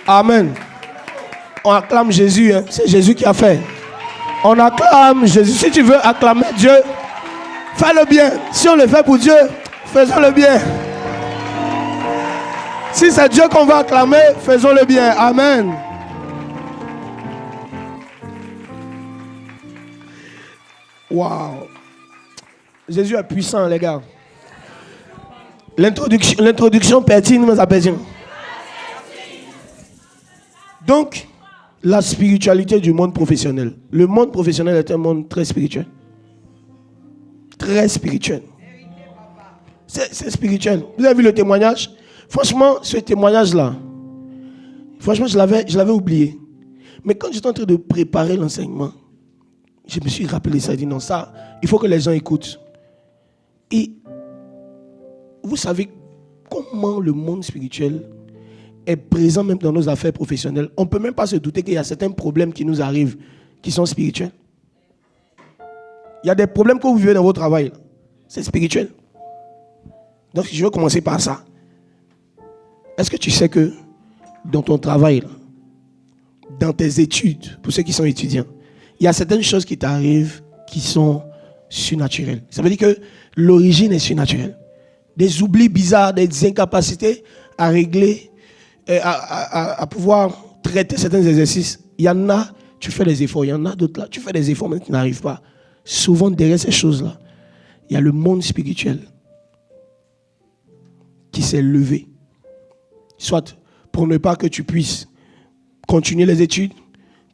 Amen. On acclame Jésus, hein. C'est Jésus qui a fait. On acclame Jésus. Si tu veux acclamer Dieu, fais le bien. Si on le fait pour Dieu, faisons le bien. Si c'est Dieu qu'on va acclamer, faisons le bien. Amen. Waouh. Jésus est puissant, les gars. L'introduction pertinente, mais ça pertinent. Donc, la spiritualité du monde professionnel. Le monde professionnel est un monde très spirituel. Très spirituel. C'est spirituel. Vous avez vu le témoignage? Franchement, ce témoignage-là, franchement, je l'avais oublié. Mais quand j'étais en train de préparer l'enseignement, je me suis rappelé ça. Je dis non, ça, il faut que les gens écoutent. Et vous savez comment le monde spirituel est présent même dans nos affaires professionnelles. On ne peut même pas se douter qu'il y a certains problèmes qui nous arrivent qui sont spirituels. Il y a des problèmes que vous vivez dans votre travail. C'est spirituel. Donc, je vais commencer par ça. Est-ce que tu sais que dans ton travail, dans tes études, pour ceux qui sont étudiants, il y a certaines choses qui t'arrivent qui sont surnaturelles. Ça veut dire que l'origine est surnaturelle. Des oublis bizarres, des incapacités à régler, à pouvoir traiter certains exercices. Il y en a, tu fais des efforts. Il y en a d'autres là, tu fais des efforts, mais tu n'arrives pas. Souvent, derrière ces choses-là, il y a le monde spirituel qui s'est levé. Soit pour ne pas que tu puisses continuer les études,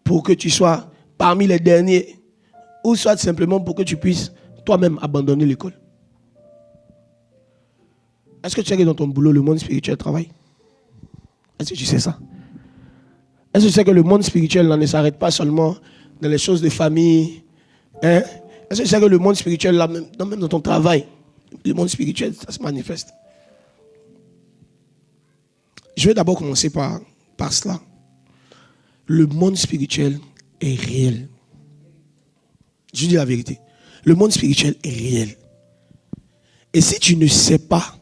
pour que tu sois parmi les derniers, ou soit simplement pour que tu puisses toi-même abandonner l'école. Est-ce que tu sais que dans ton boulot, le monde spirituel travaille? Est-ce que tu sais ça? Est-ce que tu sais que le monde spirituel ne s'arrête pas seulement dans les choses de famille? Hein? Est-ce que tu sais que le monde spirituel, là, même dans ton travail, le monde spirituel, ça se manifeste? Je vais d'abord commencer par cela. Le monde spirituel est réel. Je dis la vérité. Le monde spirituel est réel. Et si tu ne sais pas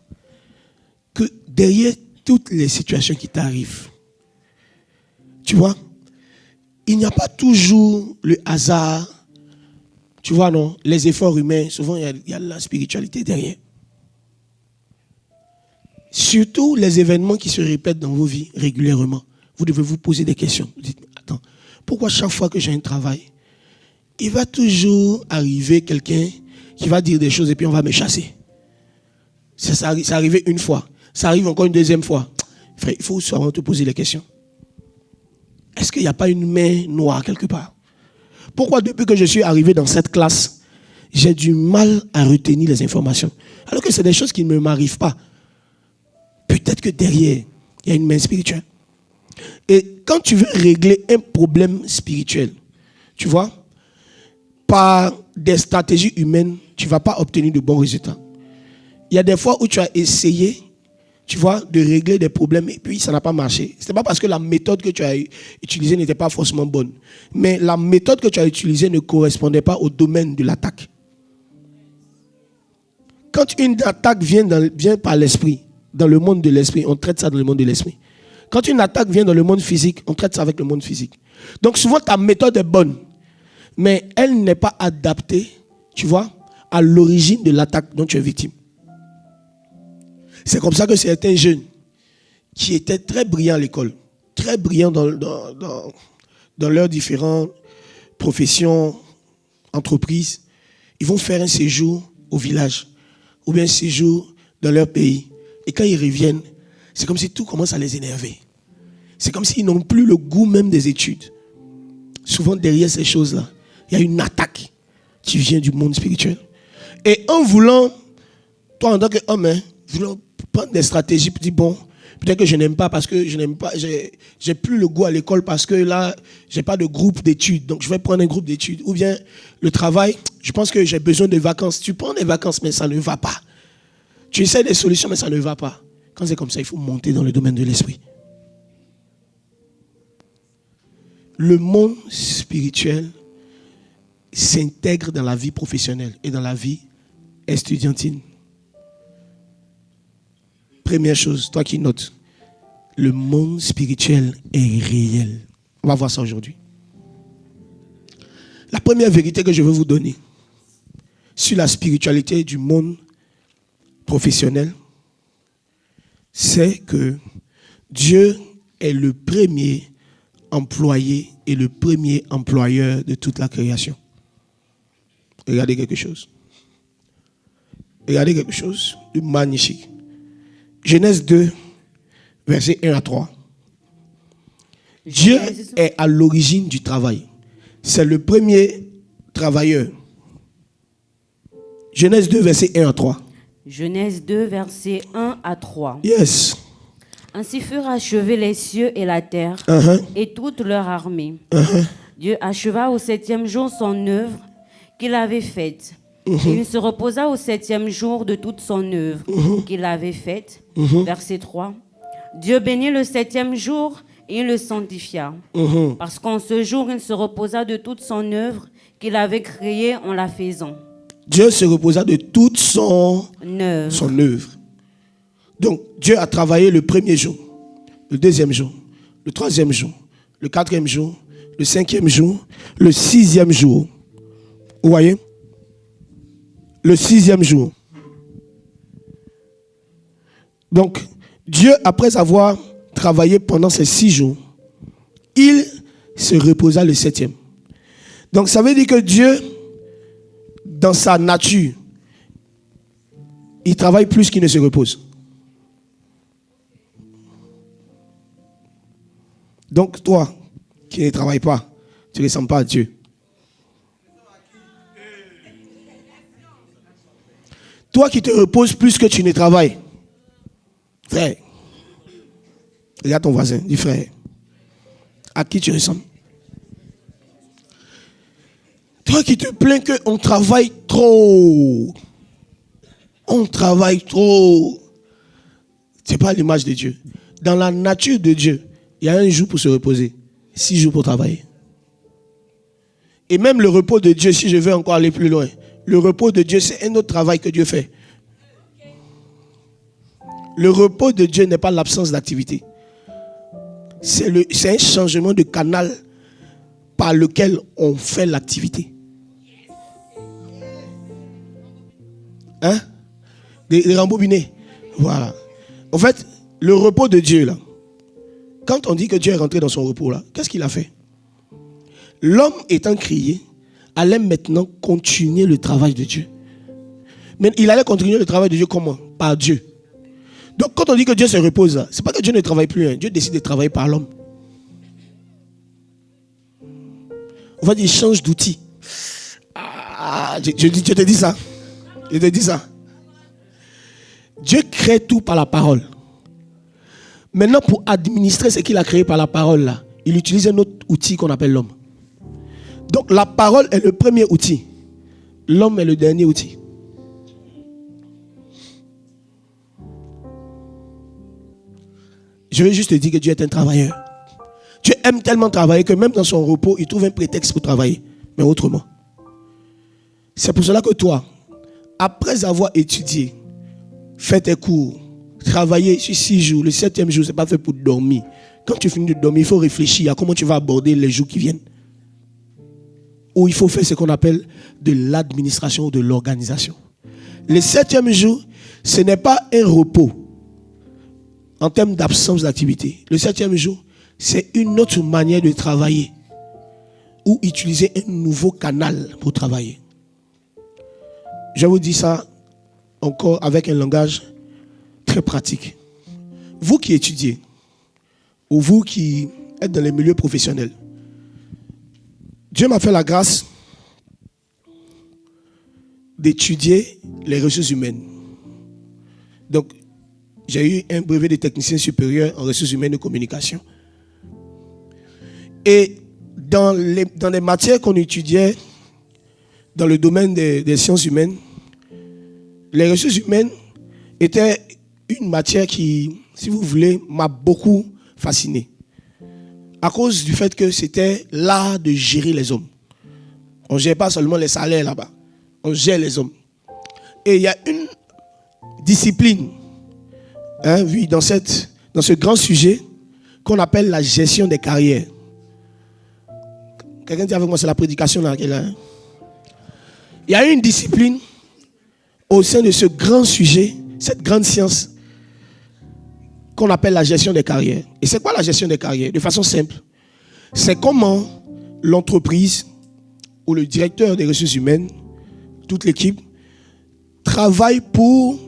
que derrière toutes les situations qui t'arrivent, tu vois, il n'y a pas toujours le hasard. Tu vois, non? Les efforts humains, souvent il y a la spiritualité derrière. Surtout les événements qui se répètent dans vos vies régulièrement. Vous devez vous poser des questions. Vous dites, attends, pourquoi chaque fois que j'ai un travail, il va toujours arriver quelqu'un qui va dire des choses et puis on va me chasser? Ça arrivé une fois. Ça arrive encore une deuxième fois. Frère, il faut savoir te poser les questions. Est-ce qu'il n'y a pas une main noire quelque part? Pourquoi depuis que je suis arrivé dans cette classe, j'ai du mal à retenir les informations? Alors que c'est des choses qui ne m'arrivent pas. Peut-être que derrière, il y a une main spirituelle. Et quand tu veux régler un problème spirituel, tu vois, par des stratégies humaines, tu ne vas pas obtenir de bons résultats. Il y a des fois où tu as essayé, tu vois, de régler des problèmes et puis ça n'a pas marché. Ce n'est pas parce que la méthode que tu as utilisée n'était pas forcément bonne. Mais la méthode que tu as utilisée ne correspondait pas au domaine de l'attaque. Quand une attaque vient par l'esprit, dans le monde de l'esprit, on traite ça dans le monde de l'esprit. Quand une attaque vient dans le monde physique, on traite ça avec le monde physique. Donc souvent ta méthode est bonne, mais elle n'est pas adaptée, tu vois, à l'origine de l'attaque dont tu es victime. C'est comme ça que certains jeunes qui étaient très brillants à l'école, très brillants dans leurs différentes professions, entreprises, ils vont faire un séjour au village ou bien un séjour dans leur pays. Et quand ils reviennent, c'est comme si tout commence à les énerver. C'est comme s'ils n'ont plus le goût même des études. Souvent derrière ces choses-là, il y a une attaque qui vient du monde spirituel. Et en voulant, toi en tant qu'homme, voulant prendre des stratégies pour dire bon, peut-être que je n'aime pas parce que je n'aime pas, j'ai plus le goût à l'école parce que là, j'ai pas de groupe d'études, donc je vais prendre un groupe d'études. Ou bien le travail, je pense que j'ai besoin de vacances. Tu prends des vacances, mais ça ne va pas. Tu essaies des solutions, mais ça ne va pas. Quand c'est comme ça, il faut monter dans le domaine de l'esprit. Le monde spirituel s'intègre dans la vie professionnelle et dans la vie estudiantine. Première chose, toi qui notes, Le monde spirituel est réel. On va voir ça aujourd'hui. La première vérité que je veux vous donner sur la spiritualité du monde professionnel, c'est que Dieu est le premier employé et le premier employeur de toute la création. Regardez quelque chose. Regardez quelque chose de magnifique. Genèse 2, versets 1 à 3. Dieu est à l'origine du travail. C'est le premier travailleur. Genèse 2, versets 1 à 3. Genèse 2, versets 1 à 3. Yes. Ainsi furent achevés les cieux et la terre et toute leur armée. Dieu acheva au 7e jour son œuvre qu'il avait faite. Et il se reposa au 7e jour de toute son œuvre qu'il avait faite. Verset 3. Dieu bénit le 7e jour et il le sanctifia. Parce qu'en ce jour, il se reposa de toute son œuvre qu'il avait créée en la faisant. Dieu se reposa de toute son œuvre. Donc, Dieu a travaillé le premier jour, le deuxième jour, le troisième jour, le quatrième jour, le cinquième jour, le sixième jour. Vous voyez? Le sixième jour. Donc, Dieu, après avoir travaillé pendant ces 6 jours, il se reposa le 7e. Donc, ça veut dire que Dieu, dans sa nature, il travaille plus qu'il ne se repose. Donc, toi, qui ne travailles pas, tu ne ressembles pas à Dieu. Toi qui te reposes plus que tu ne travailles. Frère, regarde ton voisin, dis frère, à qui tu ressembles? Toi qui te plains qu'on travaille trop. On travaille trop. Ce n'est pas l'image de Dieu. Dans la nature de Dieu, il y a un jour pour se reposer, 6 jours pour travailler. Et même le repos de Dieu, si je veux encore aller plus loin, le repos de Dieu, c'est un autre travail que Dieu fait. Le repos de Dieu n'est pas l'absence d'activité. C'est un changement de canal par lequel on fait l'activité. Hein? Des rembobinés. Voilà. En fait, le repos de Dieu, là, quand on dit que Dieu est rentré dans son repos, là, qu'est-ce qu'il a fait? L'homme étant créé, allait maintenant continuer le travail de Dieu. Mais il allait continuer le travail de Dieu comment? Par Dieu. Donc quand on dit que Dieu se repose, ce n'est pas que Dieu ne travaille plus. Hein. Dieu décide de travailler par l'homme. On va dire, il change d'outil. Je te dis ça. Je te dis ça. Dieu crée tout par la parole. Maintenant, pour administrer ce qu'il a créé par la parole, là, il utilise un autre outil qu'on appelle l'homme. Donc la parole est le premier outil. L'homme est le dernier outil. Je veux juste te dire que Dieu est un travailleur. Dieu aime tellement travailler que même dans son repos, il trouve un prétexte pour travailler. Mais autrement. C'est pour cela que toi, après avoir étudié, fait tes cours, travaillé sur 6 jours, le 7e jour, ce n'est pas fait pour dormir. Quand tu finis de dormir, il faut réfléchir à comment tu vas aborder les jours qui viennent. Ou il faut faire ce qu'on appelle de l'administration ou de l'organisation. Le 7e jour, ce n'est pas un repos en termes d'absence d'activité. Le 7e jour, c'est une autre manière de travailler ou utiliser un nouveau canal pour travailler. Je vous dis ça encore avec un langage très pratique. Vous qui étudiez ou vous qui êtes dans les milieux professionnels, Dieu m'a fait la grâce d'étudier les ressources humaines. Donc, j'ai eu un brevet de technicien supérieur en ressources humaines et communication. Et dans les matières qu'on étudiait dans le domaine des sciences humaines, les ressources humaines étaient une matière qui, si vous voulez, m'a beaucoup fasciné. À cause du fait que c'était l'art de gérer les hommes. On ne gère pas seulement les salaires là-bas. On gère les hommes. Et il y a une discipline, oui, dans dans ce grand sujet qu'on appelle la gestion des carrières. Quelqu'un dit avec moi, c'est la prédication là. Il y a une discipline au sein de ce grand sujet, cette grande science qu'on appelle la gestion des carrières. Et c'est quoi la gestion des carrières? De façon simple, c'est comment l'entreprise ou le directeur des ressources humaines, toute l'équipe, travaille pour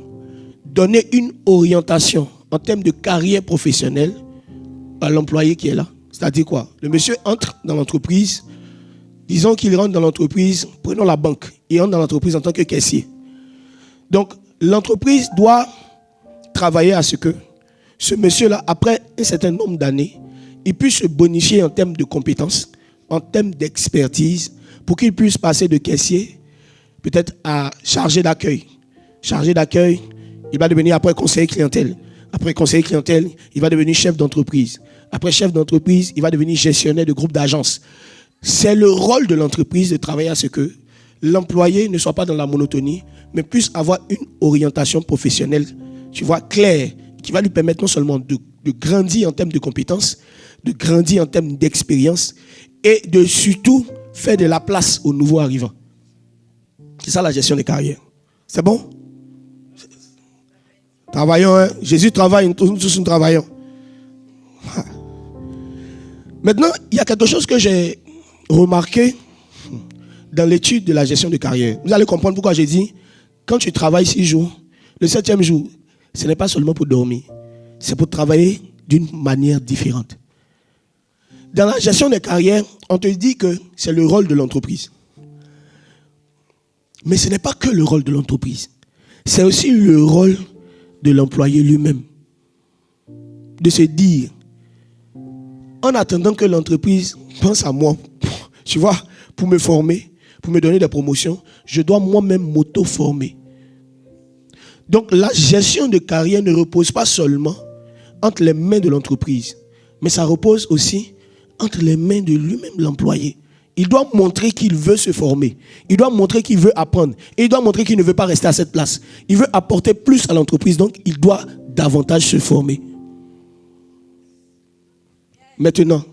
donner une orientation en termes de carrière professionnelle à l'employé qui est là. C'est-à-dire quoi? Le monsieur entre dans l'entreprise, disons qu'il rentre dans l'entreprise, prenons la banque, il rentre dans l'entreprise en tant que caissier. Donc, l'entreprise doit travailler à ce que ce monsieur-là, après un certain nombre d'années, il puisse se bonifier en termes de compétences, en termes d'expertise, pour qu'il puisse passer de caissier, peut-être à chargé d'accueil. Chargé d'accueil, il va devenir après conseiller clientèle. Après conseiller clientèle, il va devenir chef d'entreprise. Après chef d'entreprise, il va devenir gestionnaire de groupe d'agences. C'est le rôle de l'entreprise de travailler à ce que l'employé ne soit pas dans la monotonie, mais puisse avoir une orientation professionnelle, tu vois, claire, qui va lui permettre non seulement de grandir en termes de compétences, de grandir en termes d'expérience et de surtout faire de la place aux nouveaux arrivants. C'est ça la gestion des carrières. C'est bon? Travaillons, hein? Jésus travaille, nous tous nous travaillons. Maintenant, il y a quelque chose que j'ai remarqué dans l'étude de la gestion de carrière. Vous allez comprendre pourquoi j'ai dit, quand tu travailles 6 jours, le 7e jour, ce n'est pas seulement pour dormir, c'est pour travailler d'une manière différente. Dans la gestion des carrières, on te dit que c'est le rôle de l'entreprise. Mais ce n'est pas que le rôle de l'entreprise. C'est aussi le rôle de l'employé lui-même. De se dire, en attendant que l'entreprise pense à moi, tu vois, pour me former, pour me donner des promotions, je dois moi-même m'auto-former. Donc la gestion de carrière ne repose pas seulement entre les mains de l'entreprise, mais ça repose aussi entre les mains de lui-même, l'employé. Il doit montrer qu'il veut se former. Il doit montrer qu'il veut apprendre. Et il doit montrer qu'il ne veut pas rester à cette place. Il veut apporter plus à l'entreprise, donc il doit davantage se former. Maintenant,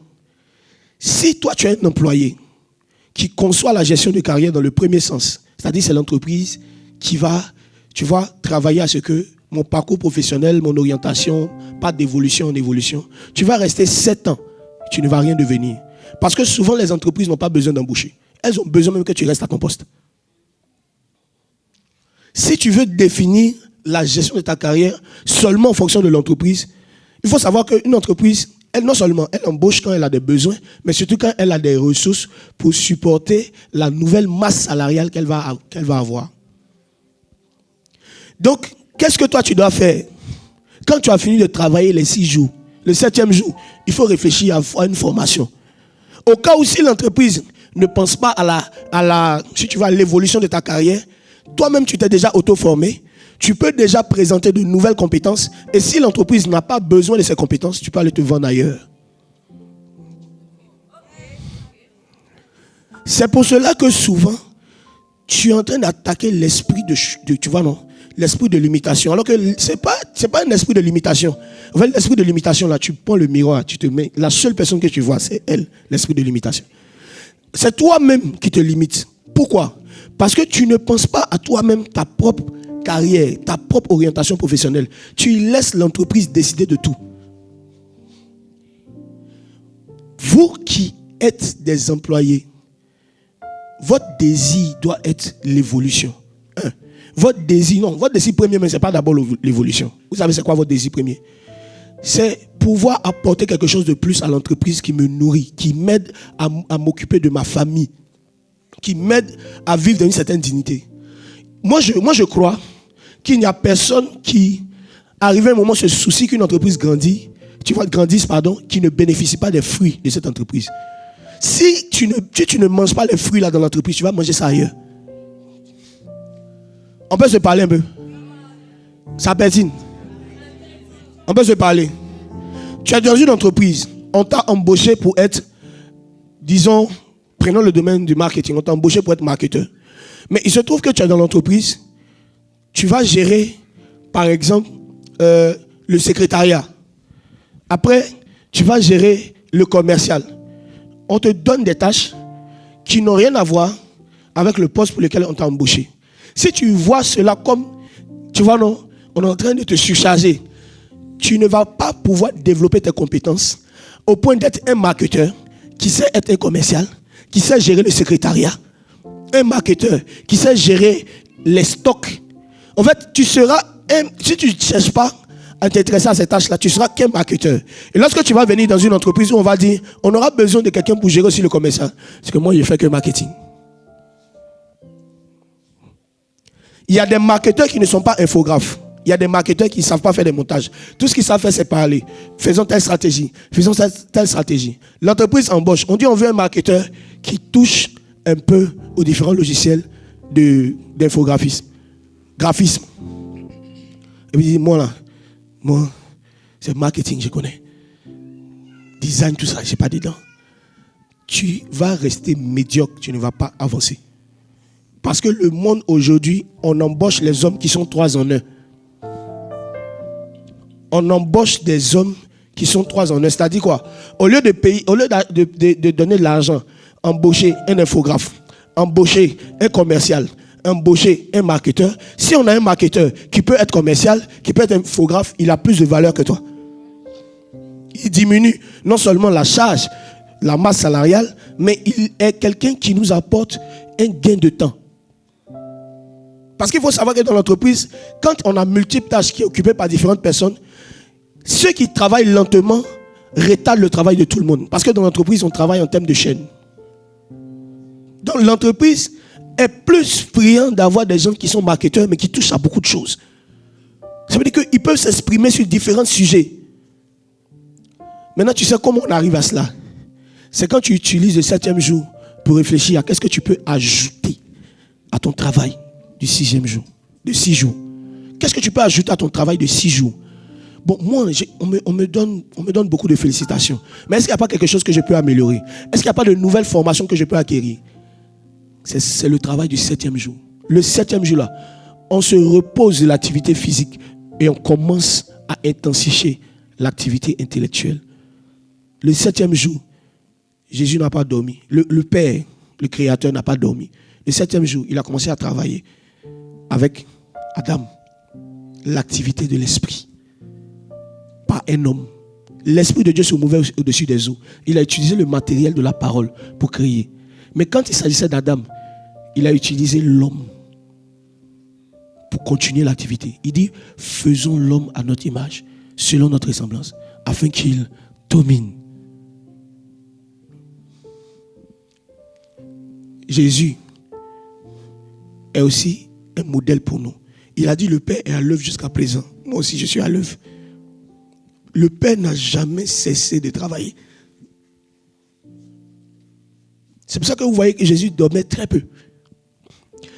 si toi tu es un employé qui conçoit la gestion de carrière dans le premier sens, c'est-à-dire c'est l'entreprise qui va, tu vois, travailler à ce que mon parcours professionnel, mon orientation, pas d'évolution en évolution, tu vas rester 7 ans, tu ne vas rien devenir. Parce que souvent les entreprises n'ont pas besoin d'embaucher. Elles ont besoin même que tu restes à ton poste. Si tu veux définir la gestion de ta carrière seulement en fonction de l'entreprise, il faut savoir qu'une entreprise, elle, non seulement elle embauche quand elle a des besoins, mais surtout quand elle a des ressources pour supporter la nouvelle masse salariale qu'elle va avoir. Donc, qu'est-ce que toi tu dois faire? Quand tu as fini de travailler les 6 jours, le 7e jour, il faut réfléchir à une formation. Au cas où si l'entreprise ne pense pas si tu vas à l'évolution de ta carrière, toi-même tu t'es déjà auto-formé, tu peux déjà présenter de nouvelles compétences et si l'entreprise n'a pas besoin de ces compétences, tu peux aller te vendre ailleurs. C'est pour cela que souvent, tu es en train d'attaquer l'esprit tu vois non, l'esprit de limitation. Alors que c'est pas un esprit de limitation. En fait, l'esprit de limitation, là, tu prends le miroir, tu te mets, la seule personne que tu vois, c'est elle, l'esprit de limitation. C'est toi-même qui te limites. Pourquoi? Parce que tu ne penses pas à toi-même ta propre carrière, ta propre orientation professionnelle. Tu laisses l'entreprise décider de tout. Vous qui êtes des employés, votre désir doit être l'évolution. Votre désir premier, mais ce n'est pas d'abord l'évolution. Vous savez, c'est quoi votre désir premier? C'est pouvoir apporter quelque chose de plus à l'entreprise qui me nourrit, qui m'aide à m'occuper de ma famille, qui m'aide à vivre dans une certaine dignité. Moi, je crois qu'il n'y a personne qui, arrivé à un moment, se soucie qu'une entreprise grandisse, qui ne bénéficie pas des fruits de cette entreprise. Si tu ne manges pas les fruits là dans l'entreprise, tu vas manger ça ailleurs. On peut se parler un peu. Ça pertine. On peut se parler. Tu es dans une entreprise. On t'a embauché pour être, disons, prenons le domaine du marketing. On t'a embauché pour être marketeur. Mais il se trouve que tu es dans l'entreprise. Tu vas gérer, par exemple, le secrétariat. Après, tu vas gérer le commercial. On te donne des tâches qui n'ont rien à voir avec le poste pour lequel on t'a embauché. Si tu vois cela comme, tu vois, non, on est en train de te surcharger, tu ne vas pas pouvoir développer tes compétences au point d'être un marketeur qui sait être un commercial, qui sait gérer le secrétariat, un marketeur qui sait gérer les stocks. En fait, tu seras, si tu ne cherches pas à t'intéresser à ces tâches-là, tu seras qu'un marketeur. Et lorsque tu vas venir dans une entreprise où on va dire, on aura besoin de quelqu'un pour gérer aussi le commercial, parce que moi, je fais que marketing. Il y a des marketeurs qui ne sont pas infographes. Il y a des marketeurs qui ne savent pas faire des montages. Tout ce qu'ils savent faire, c'est parler. Faisons telle stratégie. Faisons telle stratégie. L'entreprise embauche. On dit on veut un marketeur qui touche un peu aux différents logiciels d'infographisme. Graphisme. Et puis moi, c'est marketing, je connais. Design, tout ça, je ne sais pas dedans. Tu vas rester médiocre, tu ne vas pas avancer. Parce que le monde aujourd'hui, on embauche les hommes qui sont 3 en 1. On embauche des hommes qui sont 3 en 1. C'est-à-dire quoi? Au lieu de donner de l'argent, embaucher un infographe, embaucher un commercial, embaucher un marketeur. Si on a un marketeur qui peut être commercial, qui peut être infographe, il a plus de valeur que toi. Il diminue non seulement la charge, la masse salariale, mais il est quelqu'un qui nous apporte un gain de temps. Parce qu'il faut savoir que dans l'entreprise, quand on a multiples tâches qui sont occupées par différentes personnes, ceux qui travaillent lentement retardent le travail de tout le monde. Parce que dans l'entreprise, on travaille en termes de chaîne. Donc l'entreprise est plus friand d'avoir des gens qui sont marketeurs, mais qui touchent à beaucoup de choses. Ça veut dire qu'ils peuvent s'exprimer sur différents sujets. Maintenant, tu sais comment on arrive à cela? C'est quand tu utilises le 7e jour pour réfléchir à qu'est-ce que tu peux ajouter à ton travail du 6e jour, de 6 jours. Qu'est-ce que tu peux ajouter à ton travail de 6 jours? Bon, moi, on me donne beaucoup de félicitations. Mais est-ce qu'il n'y a pas quelque chose que je peux améliorer? Est-ce qu'il n'y a pas de nouvelles formations que je peux acquérir? C'est le travail du 7e jour. Le 7e jour là, on se repose de l'activité physique et on commence à intensifier l'activité intellectuelle. Le 7e jour, Jésus n'a pas dormi. Le Père, le Créateur, n'a pas dormi. Le 7e jour, il a commencé à travailler avec Adam. L'activité de l'esprit. Pas un homme. L'esprit de Dieu se mouvait au-dessus des eaux. Il a utilisé le matériel de la parole pour créer. Mais quand il s'agissait d'Adam, il a utilisé l'homme pour continuer l'activité. Il dit, faisons l'homme à notre image, selon notre ressemblance, afin qu'il domine. Jésus est aussi un modèle pour nous. Il a dit, le Père est à l'œuvre jusqu'à présent. Moi aussi, je suis à l'œuvre. Le Père n'a jamais cessé de travailler. C'est pour ça que vous voyez que Jésus dormait très peu.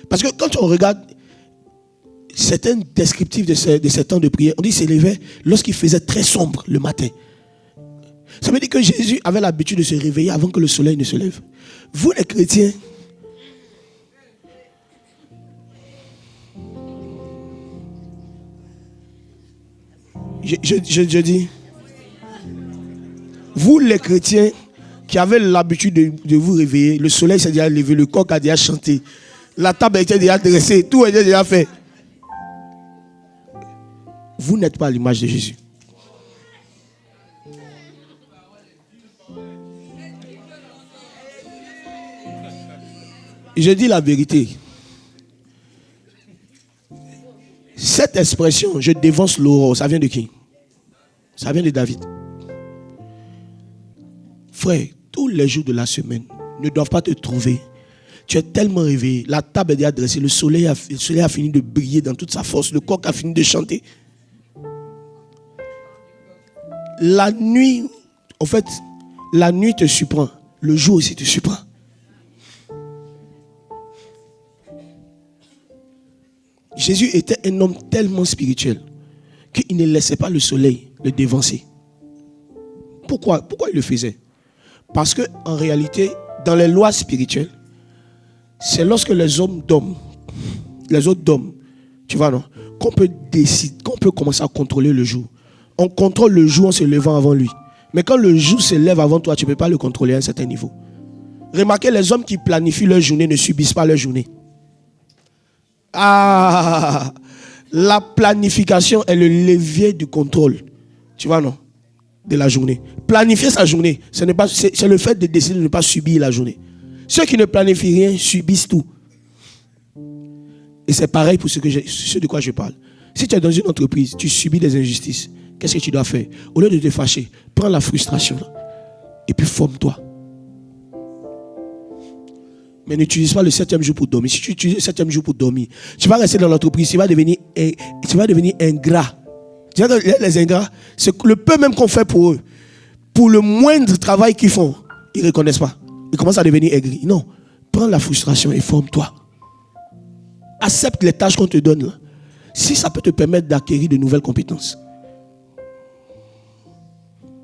Parce que quand on regarde certains descriptifs de ces temps de prière, on dit qu'il s'élevait lorsqu'il faisait très sombre le matin. Ça veut dire que Jésus avait l'habitude de se réveiller avant que le soleil ne se lève. Vous les chrétiens, je dis, vous les chrétiens qui avez l'habitude de vous réveiller, le soleil s'est déjà levé, le coq a déjà chanté, la table était déjà dressée, tout était déjà fait. Vous n'êtes pas à l'image de Jésus. Je dis la vérité. Cette expression, je dévance l'aurore, ça vient de qui? Ça vient de David. Frère, tous les jours de la semaine ne doivent pas te trouver. Tu es tellement réveillé, la table est déjà dressée, le soleil a fini de briller dans toute sa force, le coq a fini de chanter. La nuit, en fait, la nuit te surprend, le jour aussi te surprend. Jésus était un homme tellement spirituel qu'il ne laissait pas le soleil le dévancer. Pourquoi il le faisait? Parce qu'en réalité, dans les lois spirituelles, c'est lorsque les hommes dorment, les autres dorment, tu vois non, qu'on peut décider, qu'on peut commencer à contrôler le jour. On contrôle le jour en se levant avant lui. Mais quand le jour se lève avant toi, tu ne peux pas le contrôler à un certain niveau. Remarquez, les hommes qui planifient leur journée ne subissent pas leur journée. Ah, la planification est le levier du contrôle. Tu vois, non? De la journée. Planifier sa journée, c'est le fait de décider de ne pas subir la journée. Ceux qui ne planifient rien subissent tout. Et c'est pareil pour ce de quoi je parle. Si tu es dans une entreprise, tu subis des injustices, qu'est-ce que tu dois faire? Au lieu de te fâcher, prends la frustration là, et puis forme-toi. Mais n'utilise pas le 7e jour pour dormir. Si tu utilises le 7e jour pour dormir, tu vas rester dans l'entreprise, tu vas devenir ingrat. Tu vois que les ingrats, c'est le peu même qu'on fait pour eux. Pour le moindre travail qu'ils font, ils ne reconnaissent pas. Ils commencent à devenir aigris. Non, prends la frustration et forme-toi. Accepte les tâches qu'on te donne là. Si ça peut te permettre d'acquérir de nouvelles compétences.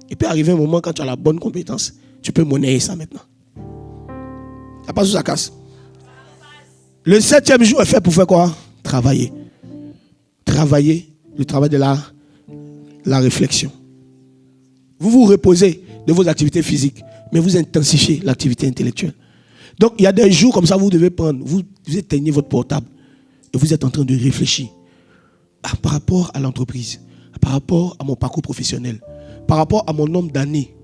Il peut arriver un moment quand tu as la bonne compétence, tu peux monnayer ça maintenant. Ça passe ou ça casse? Le 7e jour est fait pour faire quoi? Travailler. Travailler, le travail de la réflexion. Vous vous reposez de vos activités physiques, mais vous intensifiez l'activité intellectuelle. Donc, il y a des jours comme ça, vous devez prendre, vous éteignez votre portable et vous êtes en train de réfléchir par rapport à l'entreprise, par rapport à mon parcours professionnel, par rapport à mon nombre d'années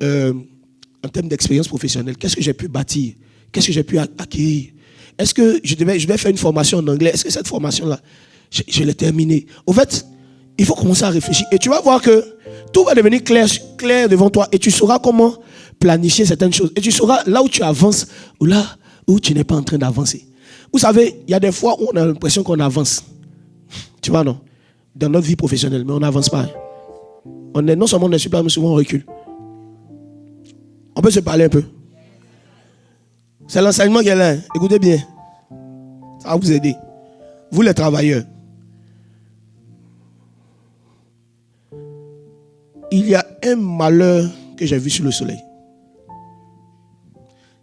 en termes d'expérience professionnelle. Qu'est-ce que j'ai pu bâtir? Qu'est-ce que j'ai pu acquérir? Est-ce que je vais faire une formation en anglais? Est-ce que cette formation-là, je l'ai terminée? Au fait, il faut commencer à réfléchir. Et tu vas voir que tout va devenir clair devant toi. Et tu sauras comment planifier certaines choses. Et tu sauras là où tu avances ou là où tu n'es pas en train d'avancer. Vous savez, il y a des fois où on a l'impression qu'on avance. Tu vois, non? Dans notre vie professionnelle, mais on n'avance pas. Non seulement on est super, mais souvent on recule. On peut se parler un peu. C'est l'enseignement qui est là. Écoutez bien. Ça va vous aider. Vous les travailleurs. Il y a un malheur que j'ai vu sur le soleil.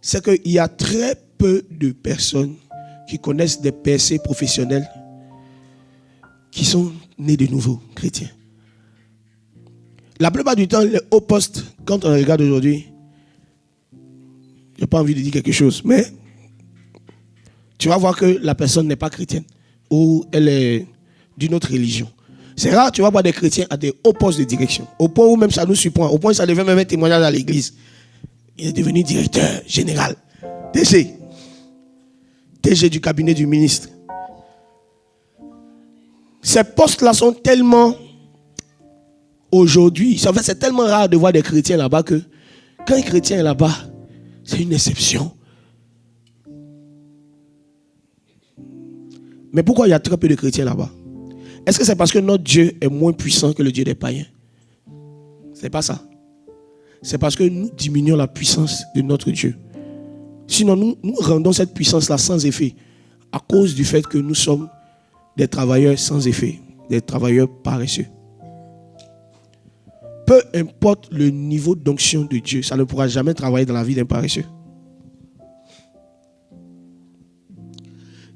C'est qu'il y a très peu de personnes qui connaissent des percées professionnelles qui sont nées de nouveau chrétiens. La plupart du temps, les hauts postes, quand on regarde aujourd'hui, je n'ai pas envie de dire quelque chose, mais tu vas voir que la personne n'est pas chrétienne ou elle est d'une autre religion. C'est rare, tu vas voir des chrétiens à des hauts postes de direction. Au point où même ça nous surprend. Au point où ça devait même un témoignage à l'église. Il est devenu directeur général. DG du cabinet du ministre. Ces postes-là sont tellement... Aujourd'hui, en fait, c'est tellement rare de voir des chrétiens là-bas que quand un chrétien est là-bas, c'est une exception. Mais pourquoi il y a très peu de chrétiens là-bas? Est-ce que c'est parce que notre Dieu est moins puissant que le Dieu des païens? Ce n'est pas ça. C'est parce que nous diminuons la puissance de notre Dieu. Sinon, nous rendons cette puissance-là sans effet à cause du fait que nous sommes des travailleurs sans effet, des travailleurs paresseux. Peu importe le niveau d'onction de Dieu, ça ne pourra jamais travailler dans la vie d'un paresseux.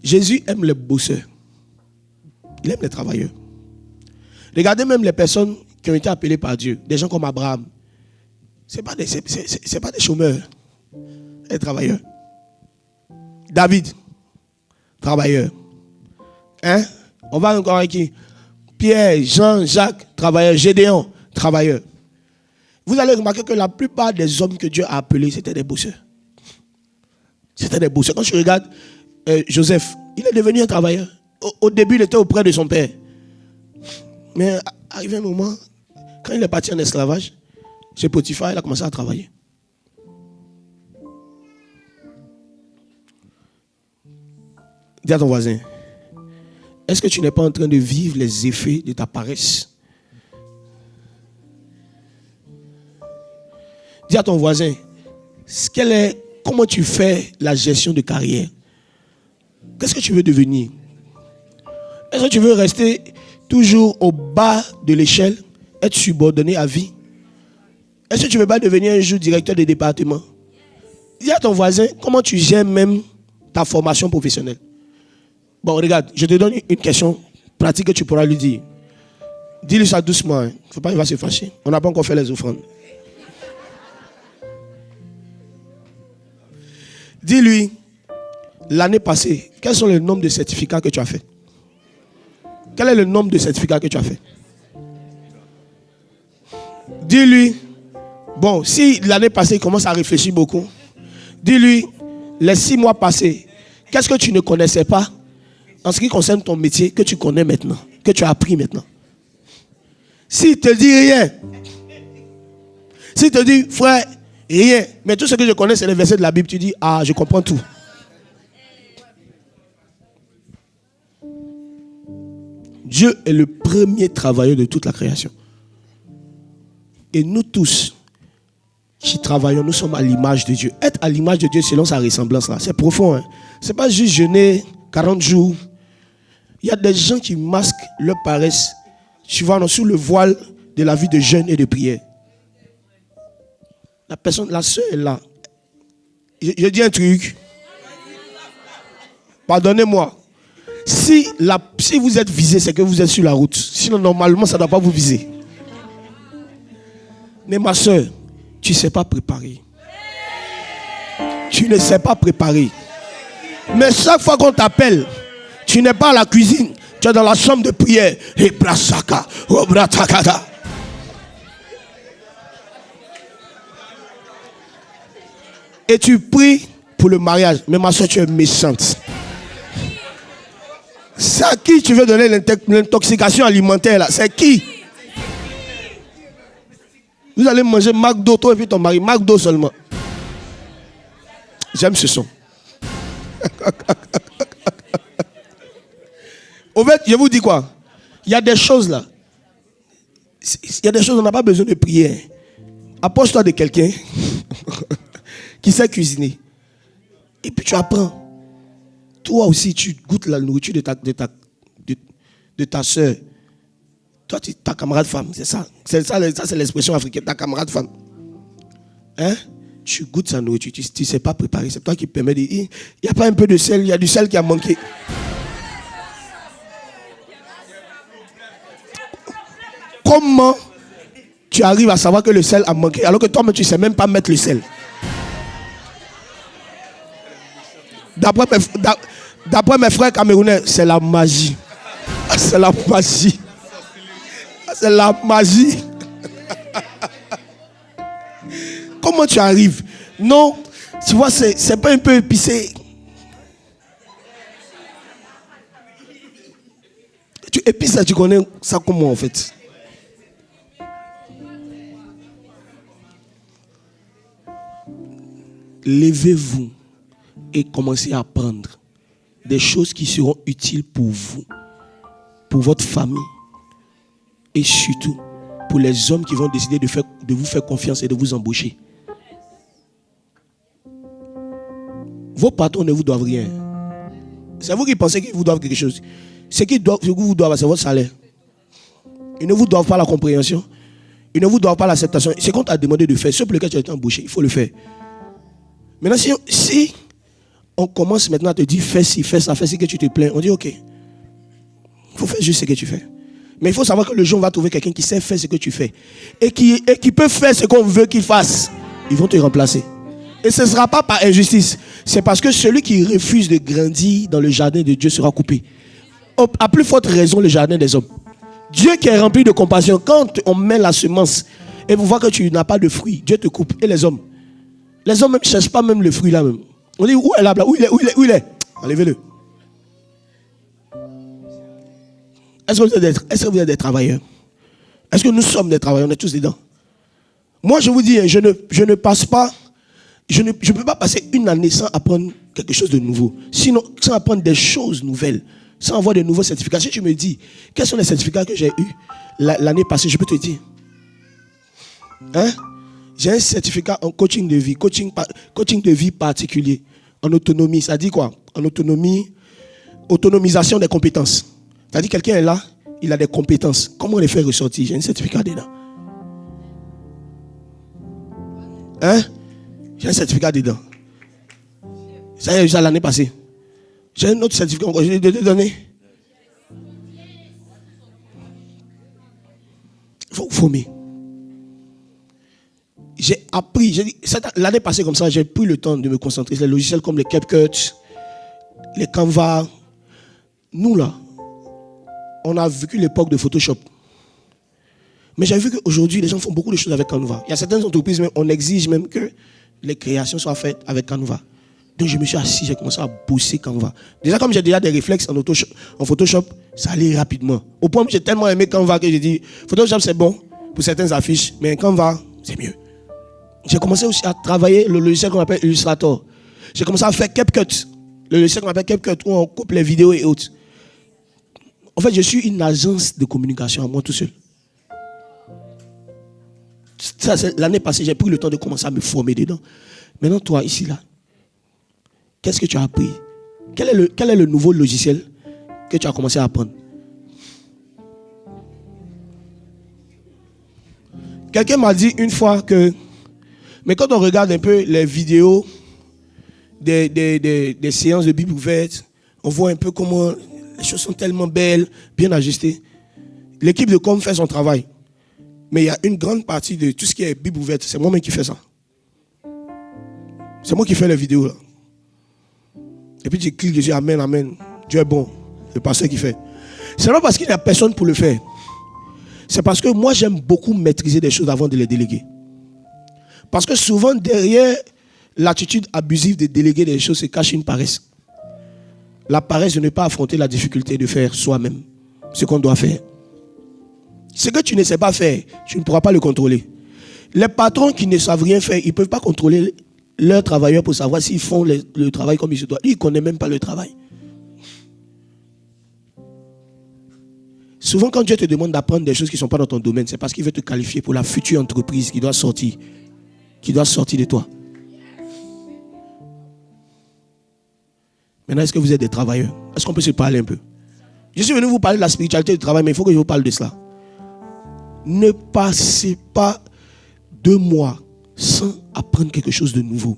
Jésus aime les bosseurs. Il aime les travailleurs. Regardez même les personnes qui ont été appelées par Dieu. Des gens comme Abraham. Ce n'est pas des chômeurs. Des travailleurs. David. Travailleur. Hein? On va encore avec qui? Pierre, Jean, Jacques. Travailleur. Gédéon. Travailleur. Vous allez remarquer que la plupart des hommes que Dieu a appelés, c'était des bosseurs. C'était des bosseurs. Quand je regarde Joseph, il est devenu un travailleur. Au début, il était auprès de son père. Mais arrivé un moment, quand il est parti en esclavage, chez Potiphar, il a commencé à travailler. Dis à ton voisin, est-ce que tu n'es pas en train de vivre les effets de ta paresse? Dis à ton voisin, comment tu fais la gestion de carrière? Qu'est-ce que tu veux devenir? Est-ce que tu veux rester toujours au bas de l'échelle, être subordonné à vie? Est-ce que tu ne veux pas devenir un jour directeur de département? Dis à ton voisin comment tu gères même ta formation professionnelle. Bon, regarde, je te donne une question pratique que tu pourras lui dire. Dis-lui ça doucement. Il ne faut pas qu'il va se fâcher. On n'a pas encore fait les offrandes. Dis-lui, l'année passée, quels sont les nombres de certificats que tu as fait? Quel est le nombre de certificats que tu as fait? Dis-lui, bon, si l'année passée, il commence à réfléchir beaucoup, dis-lui, les 6 mois passés, qu'est-ce que tu ne connaissais pas en ce qui concerne ton métier que tu connais maintenant, que tu as appris maintenant? S'il te dit rien, s'il te dit, frère, rien, mais tout ce que je connais, c'est les versets de la Bible, tu dis, ah, je comprends tout. Dieu est le premier travailleur de toute la création. Et nous tous qui travaillons, nous sommes à l'image de Dieu. Être à l'image de Dieu selon sa ressemblance, là, c'est profond. Hein? Ce n'est pas juste jeûner 40 jours. Il y a des gens qui masquent leur paresse, tu vois, sous le voile de la vie de jeûne et de prière. La personne, la soeur est là. Je dis un truc. Pardonnez-moi. Si vous êtes visé, c'est que vous êtes sur la route. Sinon, normalement, ça ne doit pas vous viser. Mais ma soeur, tu ne sais pas préparer. Tu ne sais pas préparer. Mais chaque fois qu'on t'appelle, tu n'es pas à la cuisine. Tu es dans la chambre de prière. Et brasaka, obratakada. Et tu pries pour le mariage. Mais ma soeur, tu es méchante. C'est à qui tu veux donner l'intoxication alimentaire là? C'est qui? Vous allez manger McDo, toi et puis ton mari. McDo seulement. J'aime ce son. Au fait, je vous dis quoi? Il y a des choses là. Il y a des choses, on n'a pas besoin de prier. Approche-toi de quelqu'un qui sait cuisiner. Et puis tu apprends. Toi aussi, tu goûtes la nourriture de ta soeur. Toi, ta camarade femme, c'est ça. Ça, c'est l'expression africaine, ta camarade femme. Hein? Tu goûtes sa nourriture, tu ne sais pas préparer. C'est toi qui permets de dire, il n'y a pas un peu de sel, il y a du sel qui a manqué. Comment tu arrives à savoir que le sel a manqué alors que toi-même, tu ne sais même pas mettre le sel? D'après mes frères camerounais, c'est la magie. C'est la magie. C'est la magie. Comment tu arrives? Non, tu vois, c'est pas un peu épicé. Tu épices ça, tu connais ça comment en fait? Levez-vous et commencez à apprendre des choses qui seront utiles pour vous, pour votre famille et surtout pour les hommes qui vont décider de vous faire confiance et de vous embaucher. Vos patrons ne vous doivent rien. C'est vous qui pensez qu'ils vous doivent quelque chose. Ce qu'ils vous doivent, c'est votre salaire. Ils ne vous doivent pas la compréhension. Ils ne vous doivent pas l'acceptation. C'est qu'on t'a demandé de faire. Ce pour lequel tu as été embauché, il faut le faire. Maintenant, si on commence maintenant à te dire fais ci, fais ça, fais ci que tu te plains, on dit ok. Il faut faire juste ce que tu fais. Mais il faut savoir que le jour on va trouver quelqu'un qui sait faire ce que tu fais. Et qui peut faire ce qu'on veut qu'il fasse. Ils vont te remplacer. Et ce ne sera pas par injustice. C'est parce que celui qui refuse de grandir dans le jardin de Dieu sera coupé. À plus forte raison, le jardin des hommes. Dieu qui est rempli de compassion, quand on met la semence et vous voyez que tu n'as pas de fruit, Dieu te coupe. Et les hommes même ne cherchent pas même le fruit là même. On dit où est l'arbre là? Où il est? Enlevez-le. Est-ce que vous êtes des travailleurs? Est-ce que nous sommes des travailleurs? On est tous dedans. Moi je vous dis, je ne passe pas. Je ne peux pas passer une année sans apprendre quelque chose de nouveau. Sinon, sans apprendre des choses nouvelles. Sans avoir de nouveaux certificats. Si tu me dis, quels sont les certificats que j'ai eus l'année passée, je peux te dire. Hein? J'ai un certificat en coaching de vie. Coaching de vie particulier. En autonomie. Ça dit quoi? En autonomie. Autonomisation des compétences. C'est-à-dire quelqu'un est là, il a des compétences. Comment les faire ressortir? J'ai un certificat dedans. Hein? J'ai un certificat dedans. Ça y est, ça l'année passée. J'ai un autre certificat encore. Je l'ai donné. Il faut former. J'ai appris, l'année passée comme ça, j'ai pris le temps de me concentrer sur les logiciels comme les CapCut, les Canva. Nous là, on a vécu l'époque de Photoshop. Mais j'ai vu qu'aujourd'hui, les gens font beaucoup de choses avec Canva. Il y a certaines entreprises, on exige même que les créations soient faites avec Canva. Donc je me suis assis, j'ai commencé à bosser Canva. Déjà, comme j'ai déjà des réflexes en Photoshop, ça allait rapidement. Au point où j'ai tellement aimé Canva que j'ai dit, Photoshop c'est bon pour certaines affiches, mais Canva, c'est mieux. J'ai commencé aussi à travailler le logiciel qu'on appelle Illustrator. J'ai commencé à faire CapCut. Le logiciel qu'on appelle CapCut, où on coupe les vidéos et autres. En fait, je suis une agence de communication à moi tout seul. L'année passée, j'ai pris le temps de commencer à me former dedans. Maintenant, toi, ici, là, qu'est-ce que tu as appris? Quel est le nouveau logiciel que tu as commencé à apprendre? Quelqu'un m'a dit une fois que, mais quand on regarde un peu les vidéos des séances de Bible ouverte, on voit un peu comment les choses sont tellement belles, bien ajustées. L'équipe de com fait son travail. Mais il y a une grande partie de tout ce qui est Bible ouverte, c'est moi-même qui fais ça. C'est moi qui fais les vidéos là. Et puis tu cliques dessus, amen, amen. Dieu est bon. Le pasteur qui fait. C'est pas parce qu'il n'y a personne pour le faire. C'est parce que moi j'aime beaucoup maîtriser des choses avant de les déléguer. Parce que souvent derrière l'attitude abusive de déléguer des choses se cache une paresse. La paresse de ne pas affronter la difficulté de faire soi-même ce qu'on doit faire. Ce que tu ne sais pas faire, tu ne pourras pas le contrôler. Les patrons qui ne savent rien faire, ils ne peuvent pas contrôler leurs travailleurs pour savoir s'ils font le travail comme il se doit. Ils ne connaissent même pas le travail. Souvent, quand Dieu te demande d'apprendre des choses qui ne sont pas dans ton domaine, c'est parce qu'il veut te qualifier pour la future entreprise qui doit sortir de toi. Maintenant, est-ce que vous êtes des travailleurs? Est-ce qu'on peut se parler un peu? Je suis venu vous parler de la spiritualité du travail, mais il faut que je vous parle de cela. Ne passez pas 2 mois sans apprendre quelque chose de nouveau.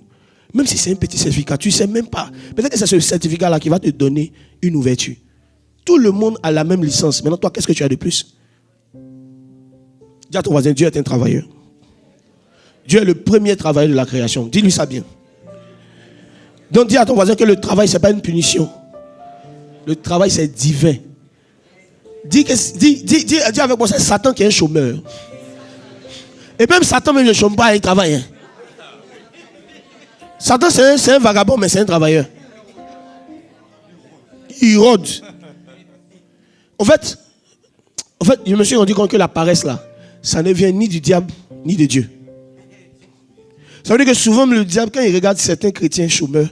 Même si c'est un petit certificat, tu ne sais même pas. Peut-être que c'est ce certificat-là qui va te donner une ouverture. Tout le monde a la même licence. Maintenant, toi, qu'est-ce que tu as de plus? Dis à ton voisin, Dieu est un travailleur. Dieu est le premier travailleur de la création. Dis-lui ça bien. Donc, dis à ton voisin que le travail, ce n'est pas une punition. Le travail, c'est divin. Dis avec moi, c'est Satan qui est un chômeur. Et même Satan même ne chôme pas, il travaille. Hein. Satan c'est un vagabond, mais c'est un travailleur. Il rôde. En fait, je me suis rendu compte que la paresse là, ça ne vient ni du diable, ni de Dieu. Ça veut dire que souvent le diable, quand il regarde certains chrétiens chômeurs,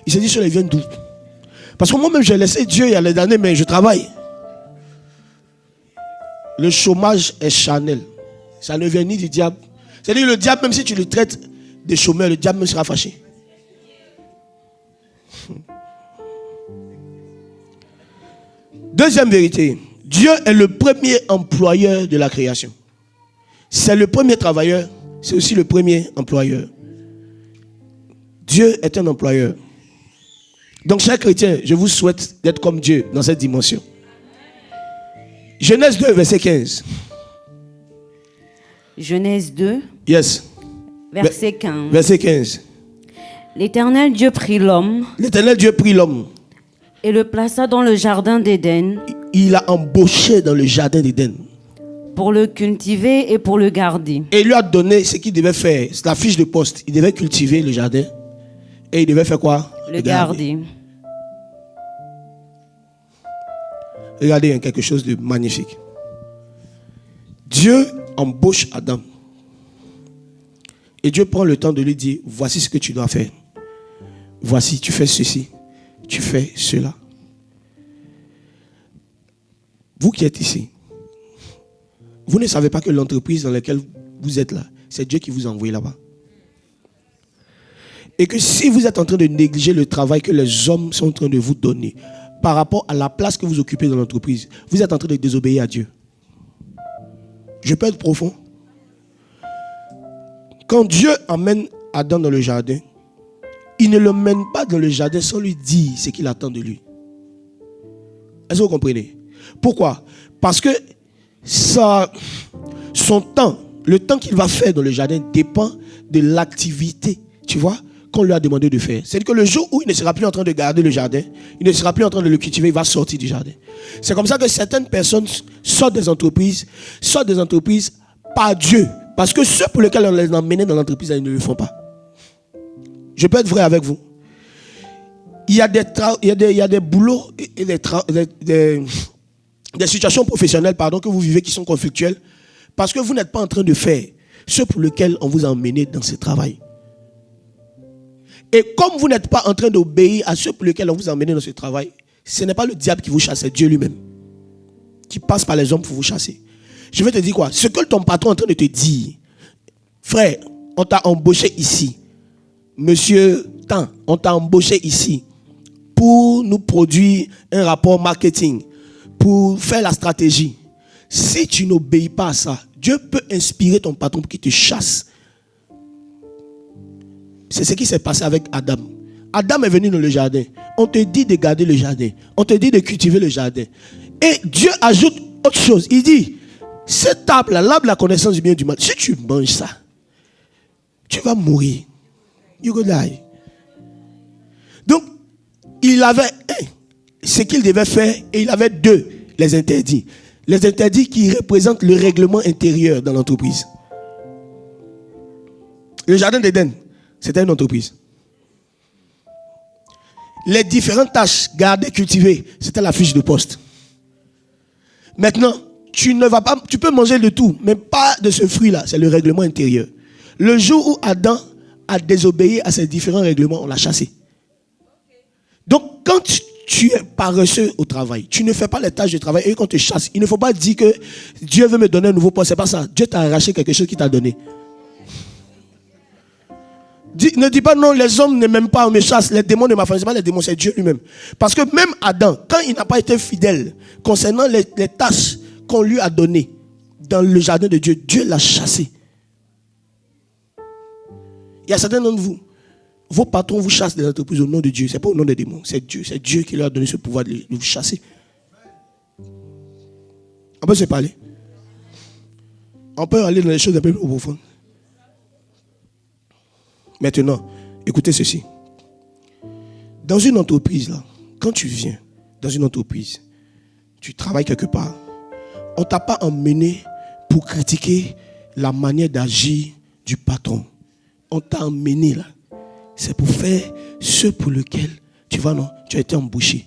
il se dit que ils viennent d'où? Parce que moi-même j'ai laissé Dieu il y a des années, mais je travaille. Le chômage est charnel. Ça ne vient ni du diable. C'est-à-dire que le diable, même si tu le traites de chômeur, le diable même sera fâché. Deuxième vérité. Dieu est le premier employeur de la création. C'est le premier travailleur, c'est aussi le premier employeur. Dieu est un employeur. Donc, chers chrétiens, je vous souhaite d'être comme Dieu dans cette dimension. Genèse 2, verset 15. Genèse 2, yes. verset 15. Verset 15. L'Éternel Dieu prit l'homme. L'Éternel Dieu prit l'homme. Et le plaça dans le jardin d'Éden. Il l'a embauché dans le jardin d'Éden. Pour le cultiver et pour le garder. Et il lui a donné ce qu'il devait faire. C'est la fiche de poste. Il devait cultiver le jardin. Et il devait faire quoi? Le garder. Regardez, il y a quelque chose de magnifique. Dieu embauche Adam. Et Dieu prend le temps de lui dire, voici ce que tu dois faire. Voici, tu fais ceci. Tu fais cela. Vous qui êtes ici, vous ne savez pas que l'entreprise dans laquelle vous êtes là, c'est Dieu qui vous a envoyé là-bas. Et que si vous êtes en train de négliger le travail que les hommes sont en train de vous donner par rapport à la place que vous occupez dans l'entreprise, vous êtes en train de désobéir à Dieu. Je peux être profond. Quand Dieu emmène Adam dans le jardin, il ne le mène pas dans le jardin sans lui dire ce qu'il attend de lui. Est-ce que vous comprenez? Pourquoi? Parce que son son temps, le temps qu'il va faire dans le jardin dépend de l'activité, tu vois, qu'on lui a demandé de faire. C'est-à-dire que le jour où il ne sera plus en train de garder le jardin, il ne sera plus en train de le cultiver, il va sortir du jardin. C'est comme ça que certaines personnes sortent des entreprises par Dieu. Parce que ceux pour lesquels on les a emmenés dans l'entreprise, ils ne le font pas. Je peux être vrai avec vous. Il y a des boulots et des situations professionnelles que vous vivez qui sont conflictuelles parce que vous n'êtes pas en train de faire ce pour lequel on vous a emmené dans ce travail. Et comme vous n'êtes pas en train d'obéir à ce pour lequel on vous a emmené dans ce travail, ce n'est pas le diable qui vous chasse, c'est Dieu lui-même qui passe par les hommes pour vous chasser. Je vais te dire quoi? Ce que ton patron est en train de te dire, frère, on t'a embauché ici. Monsieur Tan, on t'a embauché ici pour nous produire un rapport marketing, pour faire la stratégie. Si tu n'obéis pas à ça, Dieu peut inspirer ton patron pour qu'il te chasse. C'est ce qui s'est passé avec Adam. Adam est venu dans le jardin. On te dit de garder le jardin. On te dit de cultiver le jardin. Et Dieu ajoute autre chose. Il dit, cette arbre-là, l'arbre de la connaissance du bien et du mal, si tu manges ça, tu vas mourir. You go die. Donc, il avait ce qu'il devait faire et il avait deux, les interdits. Les interdits qui représentent le règlement intérieur dans l'entreprise. Le jardin d'Éden, c'était une entreprise. Les différentes tâches, garder, cultiver, c'était la fiche de poste. Maintenant, tu peux manger de tout, mais pas de ce fruit-là, c'est le règlement intérieur. Le jour où Adam a désobéi à ces différents règlements, on l'a chassé. Donc, quand tu es paresseux au travail, tu ne fais pas les tâches de travail et qu'on te chasse, il ne faut pas dire que Dieu veut me donner un nouveau poste. C'est pas ça. Dieu t'a arraché quelque chose qu'il t'a donné. Ne dis pas non, les hommes ne m'aiment pas, on me chasse. Les démons ne m'affranchissent pas, les démons, c'est Dieu lui-même. Parce que même Adam, quand il n'a pas été fidèle concernant les tâches qu'on lui a données dans le jardin de Dieu, Dieu l'a chassé. Il y a certains d'entre vous, vos patrons vous chassent des entreprises au nom de Dieu. Ce n'est pas au nom des démons, c'est Dieu qui leur a donné ce pouvoir de vous chasser. On peut se parler. On peut aller dans les choses un peu plus profondes. Maintenant, écoutez ceci. Dans une entreprise, là, quand tu viens dans une entreprise, tu travailles quelque part, on ne t'a pas emmené pour critiquer la manière d'agir du patron. On t'a emmené là. C'est pour faire ce pour lequel tu as été embauché.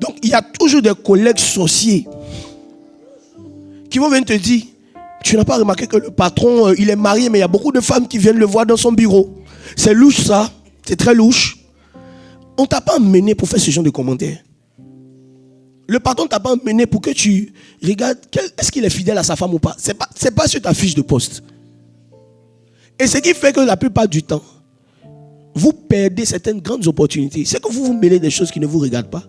Donc, il y a toujours des collègues sorciers qui vont venir te dire, tu n'as pas remarqué que le patron, il est marié, mais il y a beaucoup de femmes qui viennent le voir dans son bureau. C'est louche ça, c'est très louche. On ne t'a pas emmené pour faire ce genre de commentaires. Le patron ne t'a pas emmené pour que tu regardes, est-ce qu'il est fidèle à sa femme ou pas. C'est pas sur ta fiche de poste. Et ce qui fait que la plupart du temps, vous perdez certaines grandes opportunités. C'est que vous vous mêlez des choses qui ne vous regardent pas.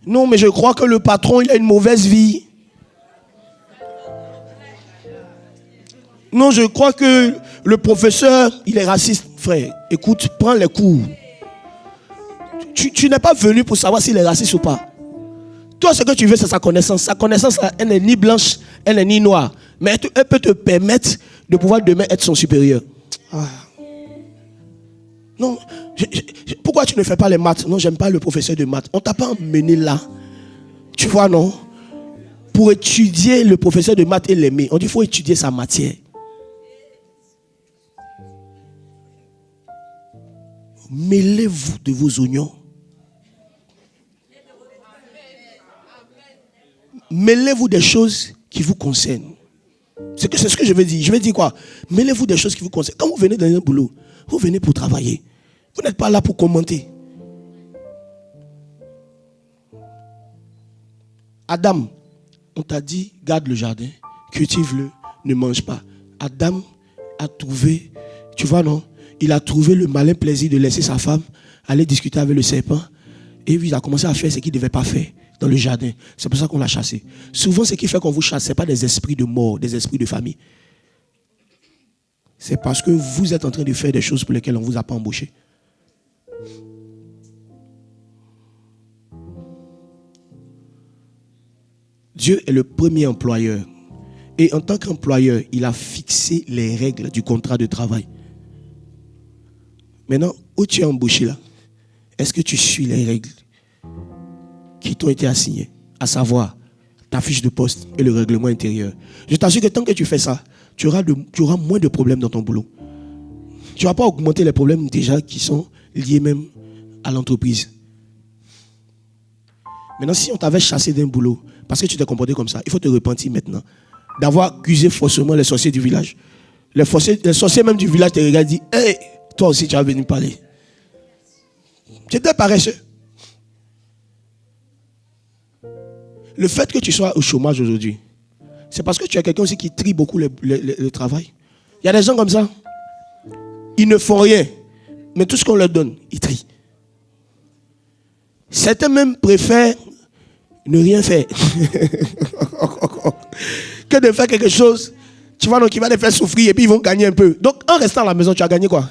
Non, mais je crois que le patron, il a une mauvaise vie. Non, je crois que le professeur, il est raciste. Frère, écoute, prends les cours. Tu n'es pas venu pour savoir s'il est raciste ou pas. Toi, ce que tu veux, c'est sa connaissance. Sa connaissance, elle n'est ni blanche, elle n'est ni noire. Mais elle peut te permettre de pouvoir demain être son supérieur. Ah. Non, pourquoi tu ne fais pas les maths? Non, j'aime pas le professeur de maths. On t'a pas emmené là. Tu vois, non? Pour étudier le professeur de maths et l'aimer, on dit qu'il faut étudier sa matière. Mêlez-vous de vos oignons. Mêlez-vous des choses qui vous concernent. C'est ce que je vais dire. Je vais dire quoi? Mêlez-vous des choses qui vous concernent. Quand vous venez dans un boulot, vous venez pour travailler. Vous n'êtes pas là pour commenter. Adam, on t'a dit, garde le jardin, cultive-le, ne mange pas. Adam a trouvé, tu vois non? Il a trouvé le malin plaisir de laisser sa femme aller discuter avec le serpent. Et puis il a commencé à faire ce qu'il ne devait pas faire dans le jardin. C'est pour ça qu'on l'a chassé. Souvent, ce qui fait qu'on vous chasse, ce n'est pas des esprits de mort, des esprits de famille. C'est parce que vous êtes en train de faire des choses pour lesquelles on ne vous a pas embauché. Dieu est le premier employeur. Et en tant qu'employeur, il a fixé les règles du contrat de travail. Maintenant, où tu es embauché là, est-ce que tu suis les règles qui t'ont été assignées, à savoir ta fiche de poste et le règlement intérieur? Je t'assure que tant que tu fais ça, tu auras moins de problèmes dans ton boulot. Tu ne vas pas augmenter les problèmes déjà qui sont liés même à l'entreprise. Maintenant, si on t'avait chassé d'un boulot parce que tu t'es comporté comme ça, il faut te repentir maintenant d'avoir accusé faussement les sorciers du village. Les sorciers même du village te regardent et disent: hey, toi aussi tu as venu parler. Tu étais paresseux. Le fait que tu sois au chômage aujourd'hui, c'est parce que tu es quelqu'un aussi qui trie beaucoup le travail. Il y a des gens comme ça. Ils ne font rien. Mais tout ce qu'on leur donne, ils trient. Certains même préfèrent ne rien faire. Que de faire quelque chose, tu vois, donc qui va les faire souffrir et puis ils vont gagner un peu. Donc en restant à la maison, tu as gagné quoi?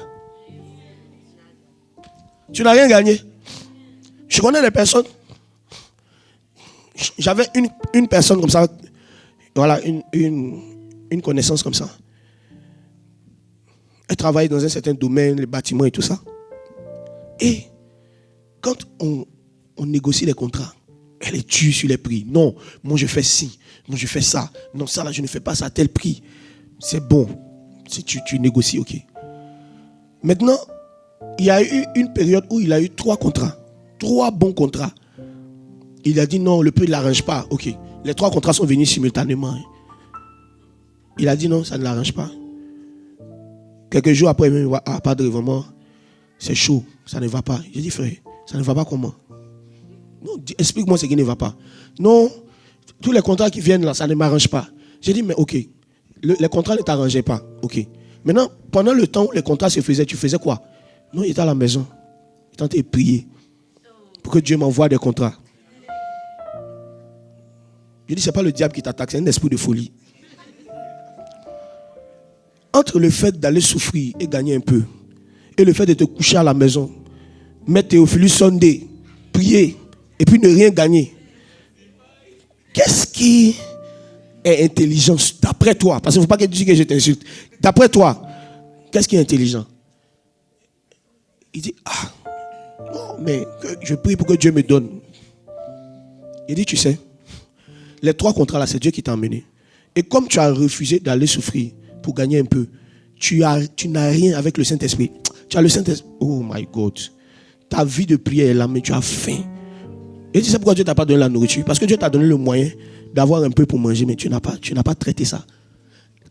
Tu n'as rien gagné. Je connais des personnes. J'avais une personne comme ça. Voilà, une connaissance comme ça. Elle travaille dans un certain domaine, les bâtiments et tout ça. Et quand on négocie les contrats, elle est dure sur les prix. Non, moi je fais ci, moi je fais ça. Non, ça là, je ne fais pas ça à tel prix. C'est bon. Si tu négocies, ok. Maintenant, il y a eu une période où il a eu 3 contrats. 3 bons contrats. Il a dit non, le prix ne l'arrange pas. Ok. Les 3 contrats sont venus simultanément. Il a dit non, ça ne l'arrange pas. Quelques jours après, il me dit: ah, padre, vraiment, c'est chaud, ça ne va pas. J'ai dit: frère, ça ne va pas comment? Non, explique-moi ce qui ne va pas. Non, tous les contrats qui viennent là, ça ne m'arrange pas. J'ai dit: mais ok, les contrats ne t'arrangeaient pas. Ok. Maintenant, pendant le temps où les contrats se faisaient, tu faisais quoi? Non, il était à la maison. Il tentait de prier pour que Dieu m'envoie des contrats. Je dis: c'est pas le diable qui t'attaque, c'est un esprit de folie. Entre le fait d'aller souffrir et gagner un peu, et le fait de te coucher à la maison, mettre Théophilus Sunday, prier, et puis ne rien gagner, qu'est-ce qui est intelligent d'après toi? Parce qu'il ne faut pas que tu dises que je t'insulte. D'après toi, qu'est-ce qui est intelligent? Il dit: ah, non, mais je prie pour que Dieu me donne. Il dit: tu sais, les 3 contrats là, c'est Dieu qui t'a emmené. Et comme tu as refusé d'aller souffrir pour gagner un peu, tu n'as rien avec le Saint-Esprit. Tu as le Saint-Esprit. Oh my God. Ta vie de prière est là, mais tu as faim. Et tu sais pourquoi Dieu ne t'a pas donné la nourriture? Parce que Dieu t'a donné le moyen d'avoir un peu pour manger, mais tu n'as pas traité ça.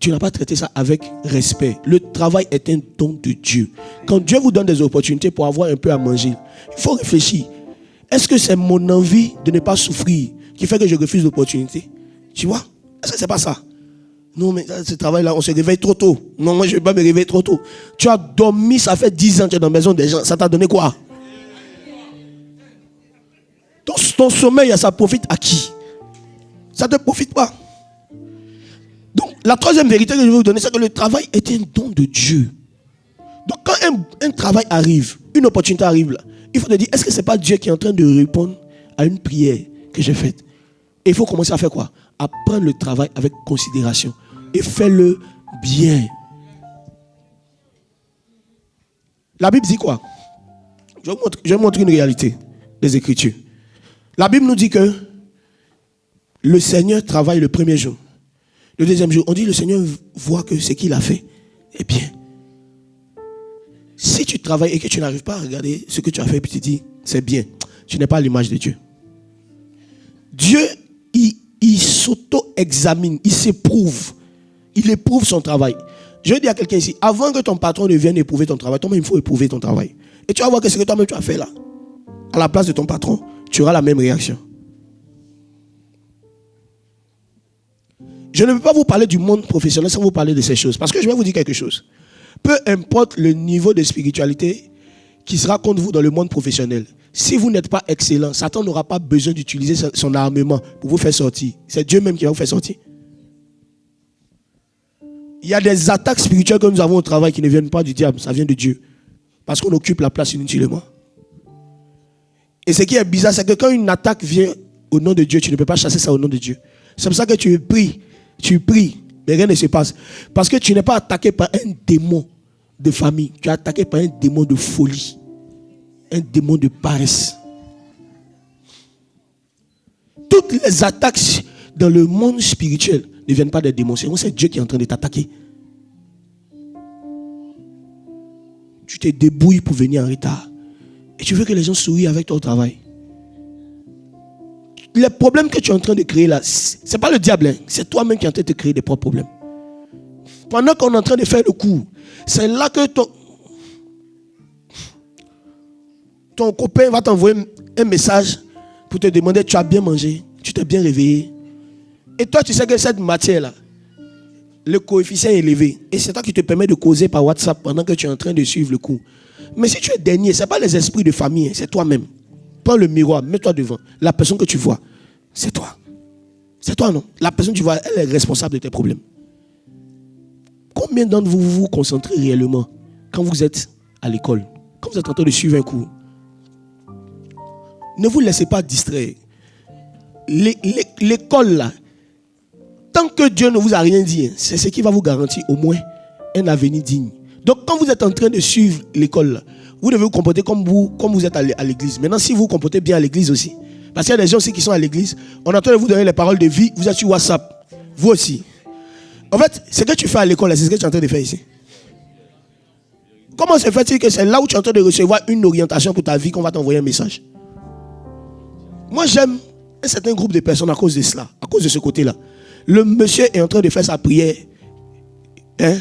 Tu n'as pas traité ça avec respect. Le travail est un don de Dieu. Quand Dieu vous donne des opportunités pour avoir un peu à manger, il faut réfléchir. Est-ce que c'est mon envie de ne pas souffrir qui fait que je refuse l'opportunité? Tu vois? Est-ce que c'est pas ça? Non, mais ce travail-là, on se réveille trop tôt. Non, moi, je ne vais pas me réveiller trop tôt. Tu as dormi, ça fait 10 ans que tu es dans la maison des gens. Ça t'a donné quoi? Ton sommeil, ça profite à qui? Ça ne te profite pas. Donc, la troisième vérité que je vais vous donner, c'est que le travail est un don de Dieu. Donc, quand un travail arrive, une opportunité arrive là, il faut te dire: est-ce que ce n'est pas Dieu qui est en train de répondre à une prière que j'ai faite? Et il faut commencer à faire quoi? À prendre le travail avec considération. Et fais-le bien. La Bible dit quoi? Je vais vous montrer une réalité des Écritures. La Bible nous dit que le Seigneur travaille le premier jour. Le deuxième jour, on dit le Seigneur voit que ce qu'il a fait est bien. Si tu travailles et que tu n'arrives pas à regarder ce que tu as fait et puis tu dis c'est bien, tu n'es pas à l'image de Dieu. Dieu, il s'auto-examine, il s'éprouve. Il éprouve son travail. Je veux dire à quelqu'un ici, avant que ton patron ne vienne éprouver ton travail, toi-même il faut éprouver ton travail. Et tu vas voir que ce que toi-même tu as fait là, à la place de ton patron, tu auras la même réaction. Je ne peux pas vous parler du monde professionnel sans vous parler de ces choses. Parce que je vais vous dire quelque chose. Peu importe le niveau de spiritualité qui sera contre vous dans le monde professionnel, si vous n'êtes pas excellent, Satan n'aura pas besoin d'utiliser son armement pour vous faire sortir. C'est Dieu même qui va vous faire sortir. Il y a des attaques spirituelles que nous avons au travail qui ne viennent pas du diable, ça vient de Dieu. Parce qu'on occupe la place inutilement. Et ce qui est bizarre, c'est que quand une attaque vient au nom de Dieu, tu ne peux pas chasser ça au nom de Dieu. C'est pour ça que tu pries, mais rien ne se passe. Parce que tu n'es pas attaqué par un démon de famille, tu es attaqué par un démon de folie, un démon de paresse. Toutes les attaques dans le monde spirituel ne viennent pas des démons, c'est Dieu qui est en train de t'attaquer. Tu te débrouilles pour venir en retard et tu veux que les gens sourient avec toi au travail. Les problèmes que tu es en train de créer là, ce n'est pas le diable, hein. C'est toi-même qui es en train de créer des propres problèmes. Pendant qu'on est en train de faire le cours, c'est là que ton copain va t'envoyer un message pour te demander: tu as bien mangé, tu t'es bien réveillé. Et toi, tu sais que cette matière-là, le coefficient est élevé. Et c'est toi qui te permet de causer par WhatsApp pendant que tu es en train de suivre le cours. Mais si tu es dernier, ce n'est pas les esprits de famille, c'est toi-même. Prends le miroir, mets-toi devant. La personne que tu vois, c'est toi. C'est toi, non? La personne que tu vois, elle est responsable de tes problèmes. Combien d'entre vous vous concentrez réellement quand vous êtes à l'école, quand vous êtes en train de suivre un cours? Ne vous laissez pas distraire. L'école, là, tant que Dieu ne vous a rien dit, c'est ce qui va vous garantir au moins un avenir digne. Donc, quand vous êtes en train de suivre l'école, là, vous devez vous comporter comme vous êtes à l'église. Maintenant, si vous vous comportez bien à l'église aussi, parce qu'il y a des gens aussi qui sont à l'église, on est en train de vous donner les paroles de vie, vous êtes sur WhatsApp, vous aussi. En fait, ce que tu fais à l'école, c'est ce que tu es en train de faire ici. Comment se fait-il que c'est là où tu es en train de recevoir une orientation pour ta vie qu'on va t'envoyer un message? Moi, j'aime un certain groupe de personnes à cause de cela, à cause de ce côté-là. Le monsieur est en train de faire sa prière. Hein?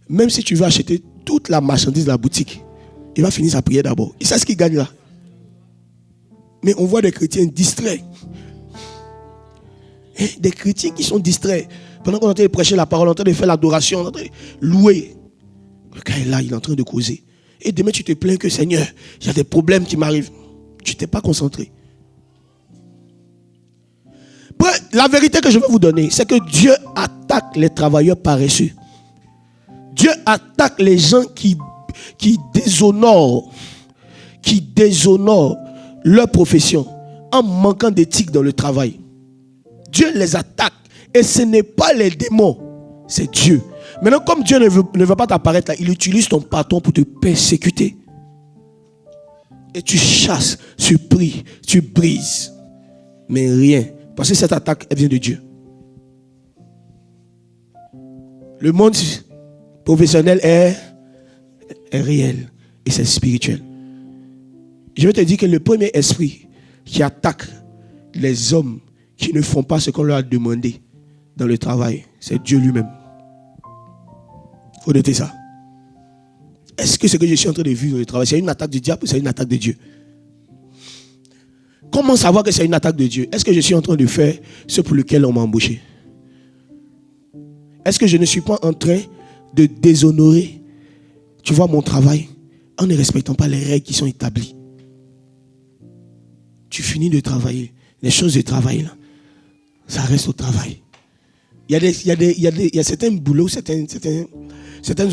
Même si tu veux acheter toute la marchandise de la boutique, il va finir sa prière d'abord. Il sait ce qu'il gagne là. Mais on voit des chrétiens distraits. Des chrétiens qui sont distraits. Pendant qu'on est en train de prêcher la parole, on est en train de faire l'adoration, on est en train de louer. Le gars est là, il est en train de causer. Et demain, tu te plains que Seigneur, il y a des problèmes qui m'arrivent. Tu ne t'es pas concentré. La vérité que je veux vous donner, c'est que Dieu attaque les travailleurs paresseux. Dieu attaque les gens qui déshonorent leur profession en manquant d'éthique dans le travail. Dieu les attaque et ce n'est pas les démons, c'est Dieu. Maintenant, comme Dieu ne veut pas t'apparaître là, il utilise ton patron pour te persécuter. Et tu chasses, tu pries, tu brises. Mais rien. Parce que cette attaque, elle vient de Dieu. Le monde professionnel est réel et c'est spirituel. Je vais te dire que le premier esprit qui attaque les hommes qui ne font pas ce qu'on leur a demandé dans le travail, c'est Dieu lui-même. Il faut noter ça. Est-ce que ce que je suis en train de vivre dans le travail, c'est une attaque du diable ou c'est une attaque de Dieu? Comment savoir que c'est une attaque de Dieu? Est-ce que je suis en train de faire ce pour lequel on m'a embauché? Est-ce que je ne suis pas en train de déshonorer, tu vois, mon travail en ne respectant pas les règles qui sont établies? Tu finis de travailler. Les choses de travail, là, ça reste au travail. Il y a certains boulots, certaines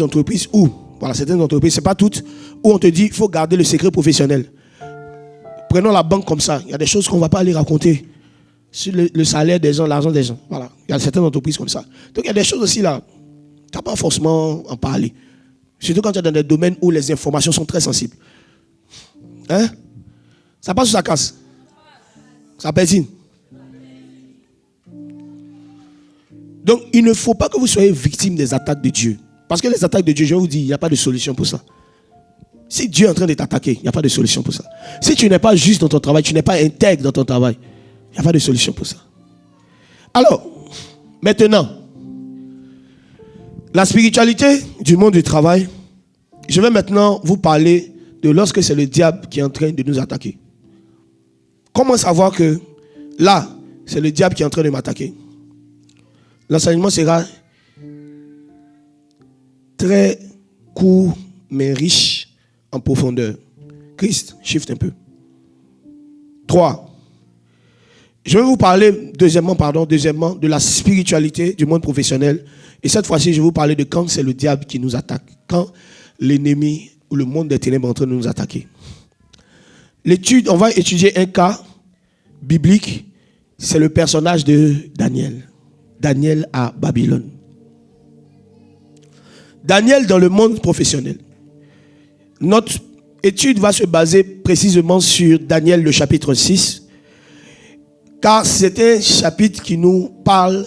entreprises où, voilà, certaines entreprises, ce n'est pas toutes, où on te dit qu'il faut garder le secret professionnel. Prenons la banque comme ça. Il y a des choses qu'on ne va pas aller raconter sur le salaire des gens, l'argent des gens. Voilà. Il y a certaines entreprises comme ça. Donc il y a des choses aussi là. Tu n'as pas forcément en parler. Surtout quand tu es dans des domaines où les informations sont très sensibles. Hein? Ça passe ou ça casse? Ça pétine. Donc il ne faut pas que vous soyez victime des attaques de Dieu. Parce que les attaques de Dieu, je vous dis, il n'y a pas de solution pour ça. Si Dieu est en train de t'attaquer, il n'y a pas de solution pour ça. Si tu n'es pas juste dans ton travail, tu n'es pas intègre dans ton travail, il n'y a pas de solution pour ça. Alors, maintenant, la spiritualité du monde du travail, je vais maintenant vous parler de lorsque c'est le diable qui est en train de nous attaquer. Comment savoir que là, c'est le diable qui est en train de m'attaquer? L'enseignement sera très court mais riche en profondeur. Christ, shift un peu. 3. Je vais vous parler deuxièmement de la spiritualité du monde professionnel. Et cette fois-ci, je vais vous parler de quand c'est le diable qui nous attaque. Quand l'ennemi ou le monde des ténèbres est en train de nous attaquer. On va étudier un cas biblique. c'est le personnage de Daniel. Daniel à Babylone. Daniel dans le monde professionnel. Notre étude va se baser précisément sur Daniel le chapitre 6, car c'est un chapitre qui nous parle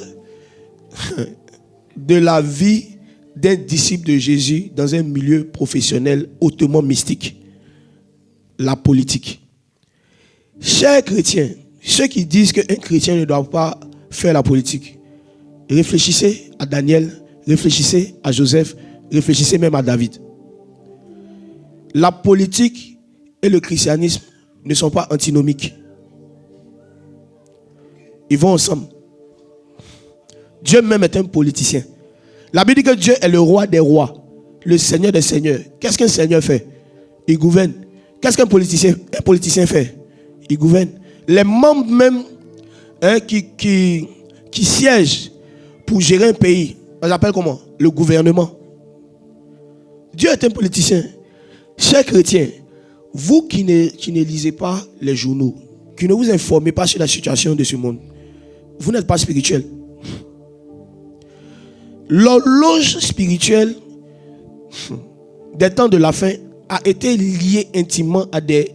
de la vie d'un disciple de Jésus dans un milieu professionnel hautement mystique, la politique. Chers chrétiens, ceux qui disent qu'un chrétien ne doit pas faire la politique, réfléchissez à Daniel, réfléchissez à Joseph, réfléchissez même à David. La politique et le christianisme ne sont pas antinomiques. Ils vont ensemble. Dieu même est un politicien. La Bible dit que Dieu est le roi des rois, le Seigneur des seigneurs. Qu'est-ce qu'un seigneur fait? Il gouverne. Qu'est-ce qu'un politicien fait? Il gouverne. Les membres même qui siègent pour gérer un pays, on l'appelle comment? Le gouvernement. Dieu est un politicien. Chers chrétiens, vous qui ne lisez pas les journaux, qui ne vous informez pas sur la situation de ce monde, vous n'êtes pas spirituel. L'horloge spirituelle des temps de la fin a été liée intimement à des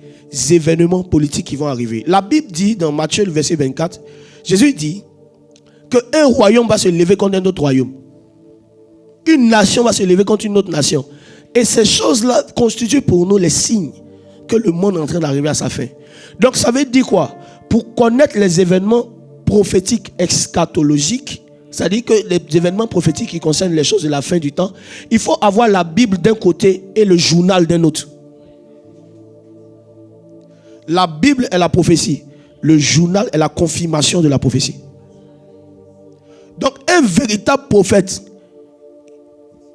événements politiques qui vont arriver. La Bible dit dans Matthieu le verset 24, Jésus dit qu'un royaume va se lever contre un autre royaume. Une nation va se lever contre une autre nation. Et ces choses-là constituent pour nous les signes que le monde est en train d'arriver à sa fin. Donc ça veut dire quoi? Pour connaître les événements prophétiques eschatologiques, c'est-à-dire que les événements prophétiques qui concernent les choses de la fin du temps, il faut avoir la Bible d'un côté et le journal d'un autre. La Bible est la prophétie. Le journal est la confirmation de la prophétie. Donc un véritable prophète,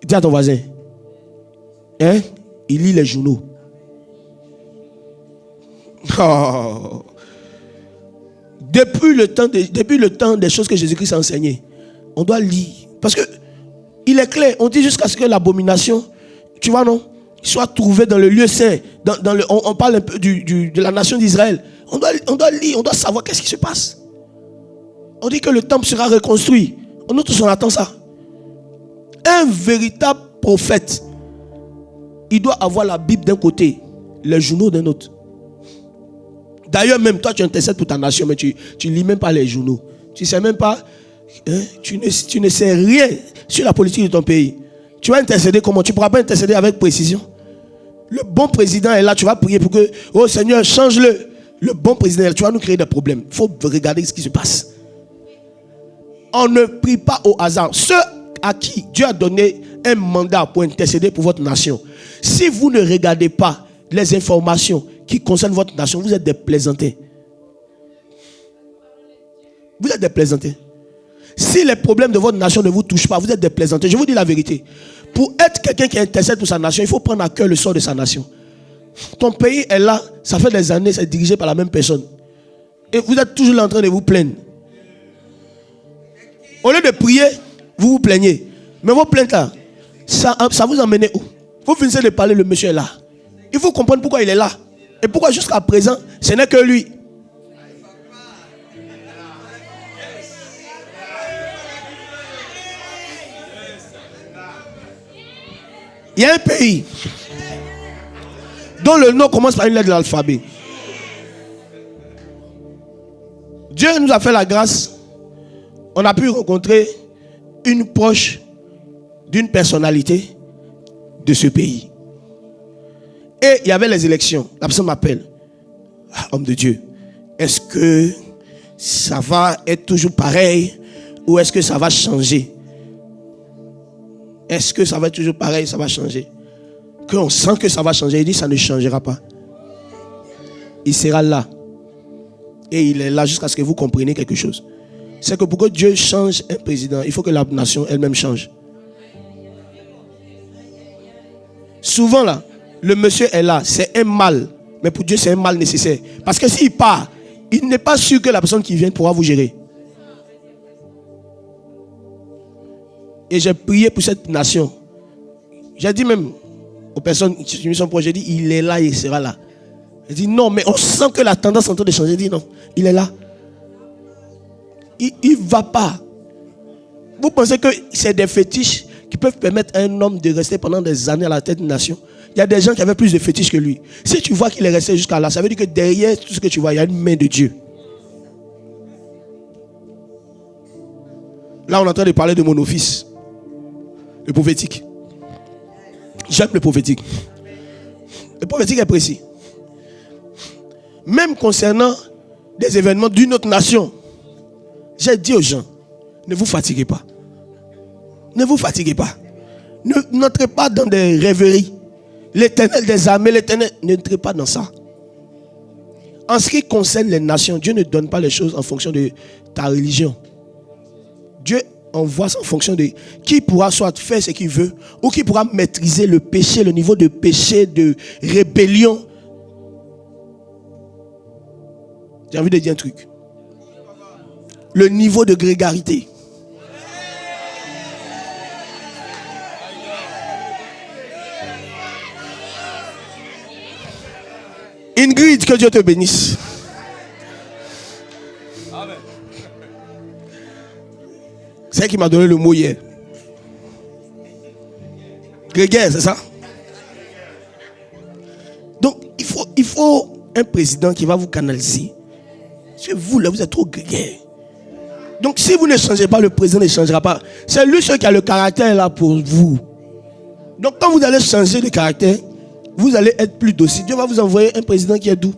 dis à ton voisin, il lit les journaux. Oh. Depuis le temps des choses que Jésus-Christ a enseignées, on doit lire. Parce que il est clair, on dit jusqu'à ce que l'abomination, tu vois non, soit trouvée dans le lieu saint. On parle un peu de la nation d'Israël. On doit lire, on doit savoir qu'est-ce qui se passe. On dit que le temple sera reconstruit. Nous tous on attend ça. Un véritable prophète, il doit avoir la Bible d'un côté, les journaux d'un autre. D'ailleurs, même toi, tu intercèdes pour ta nation, mais tu ne lis même pas les journaux. Tu ne sais même pas, tu ne sais rien sur la politique de ton pays. Tu vas intercéder comment? Tu ne pourras pas intercéder avec précision. Le bon président est là, tu vas prier pour que, oh Seigneur, change-le. Le bon président est là, tu vas nous créer des problèmes. Il faut regarder ce qui se passe. On ne prie pas au hasard. Ceux à qui Dieu a donné un mandat pour intercéder pour votre nation, si vous ne regardez pas les informations qui concernent votre nation, vous êtes des plaisantins. Vous êtes des plaisantins. Si les problèmes de votre nation ne vous touchent pas, vous êtes des plaisantins. Je vous dis la vérité. Pour être quelqu'un qui intercède pour sa nation, il faut prendre à cœur le sort de sa nation. Ton pays est là, ça fait des années, c'est dirigé par la même personne. Et vous êtes toujours là en train de vous plaindre. Au lieu de prier, vous vous plaignez. Mais vos plaintes là, ça vous emmène où? Vous finissez de parler, le monsieur est là. Il faut comprendre pourquoi il est là. Et pourquoi jusqu'à présent, ce n'est que lui. Il y a un pays dont le nom commence par une lettre de l'alphabet. Dieu nous a fait la grâce. On a pu rencontrer une proche d'une personnalité de ce pays. Et il y avait les élections. La personne m'appelle. Homme de Dieu, est-ce que ça va être toujours pareil ou est-ce que ça va changer? Est-ce que ça va être toujours pareil, ça va changer? Qu'on sent que ça va changer. Il dit ça ne changera pas. Il sera là. Et il est là jusqu'à ce que vous compreniez quelque chose. C'est que pour que Dieu change un président, il faut que la nation elle-même change. Souvent là, le monsieur est là, c'est un mal. Mais pour Dieu, c'est un mal nécessaire. Parce que s'il part, il n'est pas sûr que la personne qui vient pourra vous gérer. Et j'ai prié pour cette nation. J'ai dit même aux personnes qui sont proches, j'ai dit, il est là, il sera là. J'ai dit non, mais on sent que la tendance est en train de changer. J'ai dit non, il est là. Il ne va pas. Vous pensez que c'est des fétiches qui peuvent permettre à un homme de rester pendant des années à la tête d'une nation? Il y a des gens qui avaient plus de fétiches que lui. Si tu vois qu'il est resté jusqu'à là, ça veut dire que derrière tout ce que tu vois, il y a une main de Dieu. Là, on est en train de parler de mon office. Le prophétique. J'aime le prophétique. Le prophétique est précis. Même concernant des événements d'une autre nation, j'ai dit aux gens, ne vous fatiguez pas. Ne vous fatiguez pas. N'entrez pas dans des rêveries. L'Éternel des armées, l'Éternel, n'entrez pas dans ça. En ce qui concerne les nations, Dieu ne donne pas les choses en fonction de ta religion. Dieu envoie ça en fonction de qui pourra soit faire ce qu'il veut ou qui pourra maîtriser le péché, le niveau de péché, de rébellion. J'ai envie de dire un truc. Le niveau de grégarité. Ingrid, que Dieu te bénisse. Amen. C'est elle qui m'a donné le mot hier. Grégaire, c'est ça? Donc, il faut un président qui va vous canaliser. C'est vous, là, vous êtes trop grégaire. Donc, si vous ne changez pas, le président ne changera pas. C'est lui seul qui a le caractère là pour vous. Donc, quand vous allez changer de caractère, vous allez être plus docile. Dieu va vous envoyer un président qui est doux.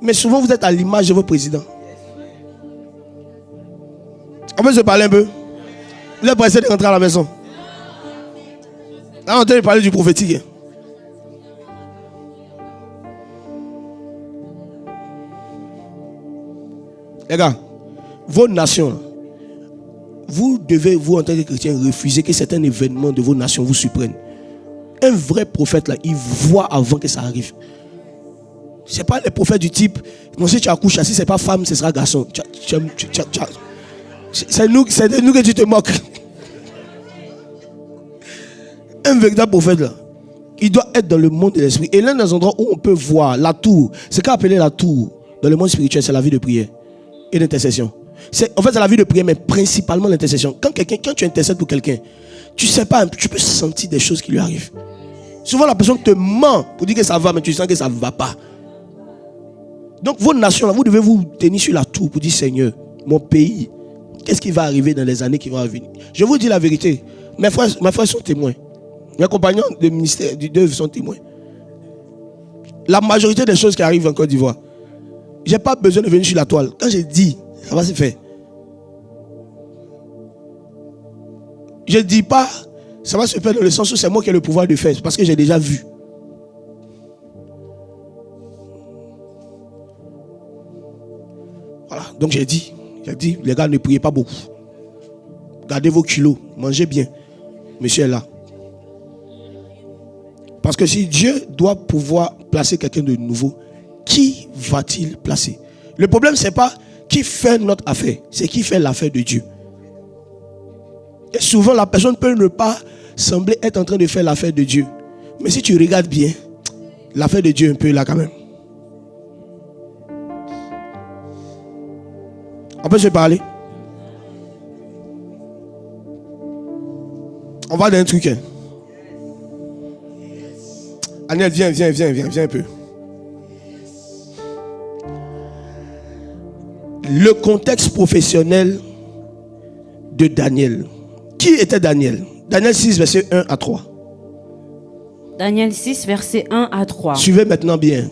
Mais souvent, vous êtes à l'image de vos présidents. On peut se parler un peu? Vous êtes pressé de rentrer à la maison? Là, on est en train de parler du prophétique. Les gars, vos nations, vous devez, vous en tant que chrétiens, refuser que certains événements de vos nations vous surprennent. Un vrai prophète, là, il voit avant que ça arrive. Ce n'est pas les prophètes du type, non, si tu accouches, si ce n'est pas femme, ce sera garçon. C'est de nous que tu te moques. Un véritable prophète, là, il doit être dans le monde de l'esprit. Et l'un des endroits où on peut voir la tour, ce qu'on appelle la tour dans le monde spirituel, c'est la vie de prière et d'intercession. En fait, c'est la vie de prière, mais principalement l'intercession. Quand tu intercèdes pour quelqu'un, tu sais pas, tu peux sentir des choses qui lui arrivent. Souvent, la personne te ment pour dire que ça va, mais tu sens que ça ne va pas. Donc, vos nations, là, vous devez vous tenir sur la tour pour dire, Seigneur, mon pays, qu'est-ce qui va arriver dans les années qui vont venir? Je vous dis la vérité. Mes frères sont témoins. Mes compagnons de ministère d'œuvre sont témoins. La majorité des choses qui arrivent en Côte d'Ivoire, je n'ai pas besoin de venir sur la toile. Quand je dis, ça va se faire. Je ne dis pas, ça va se faire dans le sens où c'est moi qui ai le pouvoir de faire. Parce que j'ai déjà vu. Voilà. Donc j'ai dit, les gars, ne priez pas beaucoup. Gardez vos kilos. Mangez bien. Monsieur est là. Parce que si Dieu doit pouvoir placer quelqu'un de nouveau, qui va-t-il placer? Le problème, ce n'est pas qui fait notre affaire, c'est qui fait l'affaire de Dieu. Et souvent, la personne peut ne pas sembler être en train de faire l'affaire de Dieu. Mais si tu regardes bien, l'affaire de Dieu est un peu là quand même. On peut se parler? On va dans un truc. Aniel, viens un peu. Le contexte professionnel de Daniel. Qui était Daniel? Daniel 6, verset 1 à 3. Daniel 6, verset 1 à 3. Suivez maintenant bien.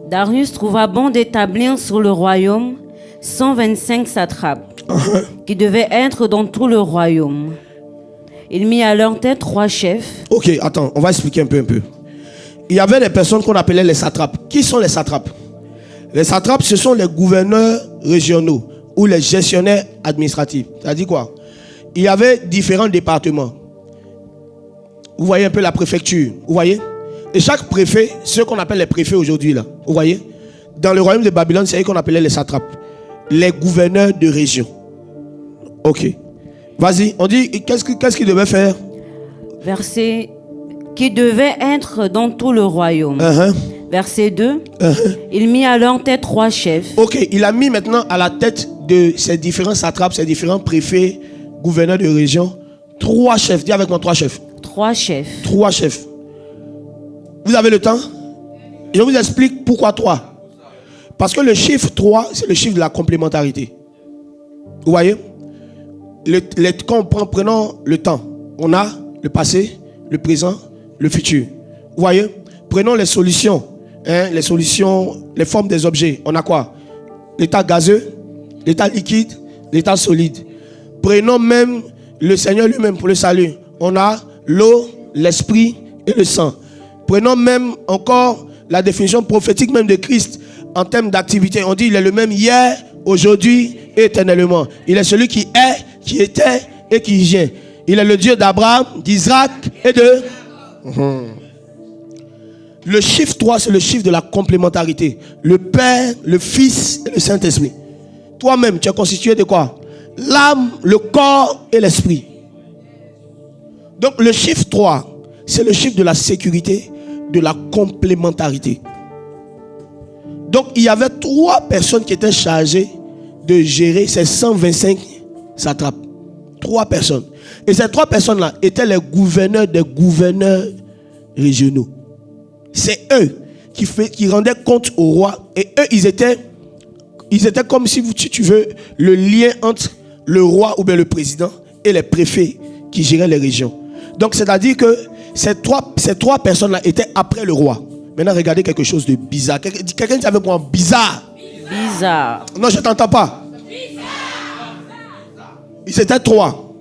Darius trouva bon d'établir sur le royaume 125 satrapes qui devaient être dans tout le royaume. Il mit à leur tête 3 chefs. Ok, attends, on va expliquer un peu. Il y avait des personnes qu'on appelait les satrapes. Qui sont les satrapes? Les satrapes, ce sont les gouverneurs régionaux ou les gestionnaires administratifs. Ça dit quoi? Il y avait différents départements. Vous voyez un peu la préfecture. Vous voyez? Et chaque préfet, ce qu'on appelle les préfets aujourd'hui, là. Vous voyez? Dans le royaume de Babylone, c'est eux qu'on appelait les satrapes. Les gouverneurs de région. Ok. Vas-y, on dit, qu'est-ce qu'il devait faire? Verset qui devait être dans tout le royaume. Verset 2. Il mit à leur tête 3 chefs. Ok, il a mis maintenant à la tête de ces différents satrapes, ces différents préfets, gouverneurs de région, 3 chefs. Dis avec moi 3 chefs. 3 chefs. 3 chefs. Vous avez le temps? Je vous explique pourquoi 3. Parce que le chiffre 3, c'est le chiffre de la complémentarité. Vous voyez? Quand prenons le temps, on a le passé, le présent, le futur. Vous voyez? Prenons les solutions. Les solutions, les formes des objets. On a quoi? L'état gazeux, l'état liquide, l'état solide. Prenons même le Seigneur lui-même pour le salut. On a l'eau, l'esprit et le sang. Prenons même encore la définition prophétique même de Christ en termes d'activité. On dit il est le même hier, aujourd'hui et éternellement. Il est celui qui est, qui était et qui vient. Il est le Dieu d'Abraham, d'Isaac et de... Le chiffre 3, c'est le chiffre de la complémentarité. Le Père, le Fils et le Saint-Esprit. Toi-même, tu es constitué de quoi? L'âme, le corps et l'esprit. Donc le chiffre 3, c'est le chiffre de la sécurité, de la complémentarité. Donc il y avait 3 personnes qui étaient chargées de gérer ces 125 satrapes. 3 personnes. Et ces 3 personnes-là étaient les gouverneurs des gouverneurs régionaux. C'est eux qui rendaient compte au roi. Et eux, ils étaient comme si tu veux le lien entre le roi ou bien le président et les préfets qui géraient les régions. Donc c'est-à-dire que ces trois personnes-là étaient après le roi. Maintenant regardez quelque chose de bizarre. Quelqu'un dit avec moi bizarre. Bizarre. Non, je ne t'entends pas. Ils étaient 3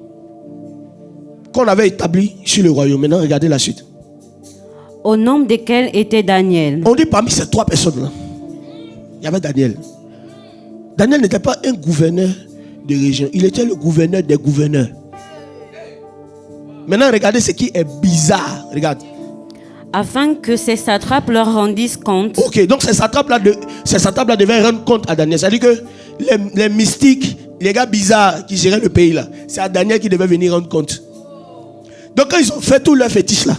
qu'on avait établi sur le royaume. Maintenant regardez la suite. Au nombre desquels était Daniel. On dit parmi ces 3 personnes-là, il y avait Daniel. Daniel n'était pas un gouverneur de région, il était le gouverneur des gouverneurs. Maintenant, regardez ce qui est bizarre. Regarde. Afin que ces satrapes leur rendissent compte. Ok, donc ces satrapes-là devaient rendre compte à Daniel. C'est-à-dire que les mystiques, les gars bizarres qui géraient le pays là, c'est à Daniel qui devait venir rendre compte. Donc quand ils ont fait tous leurs fétiches là,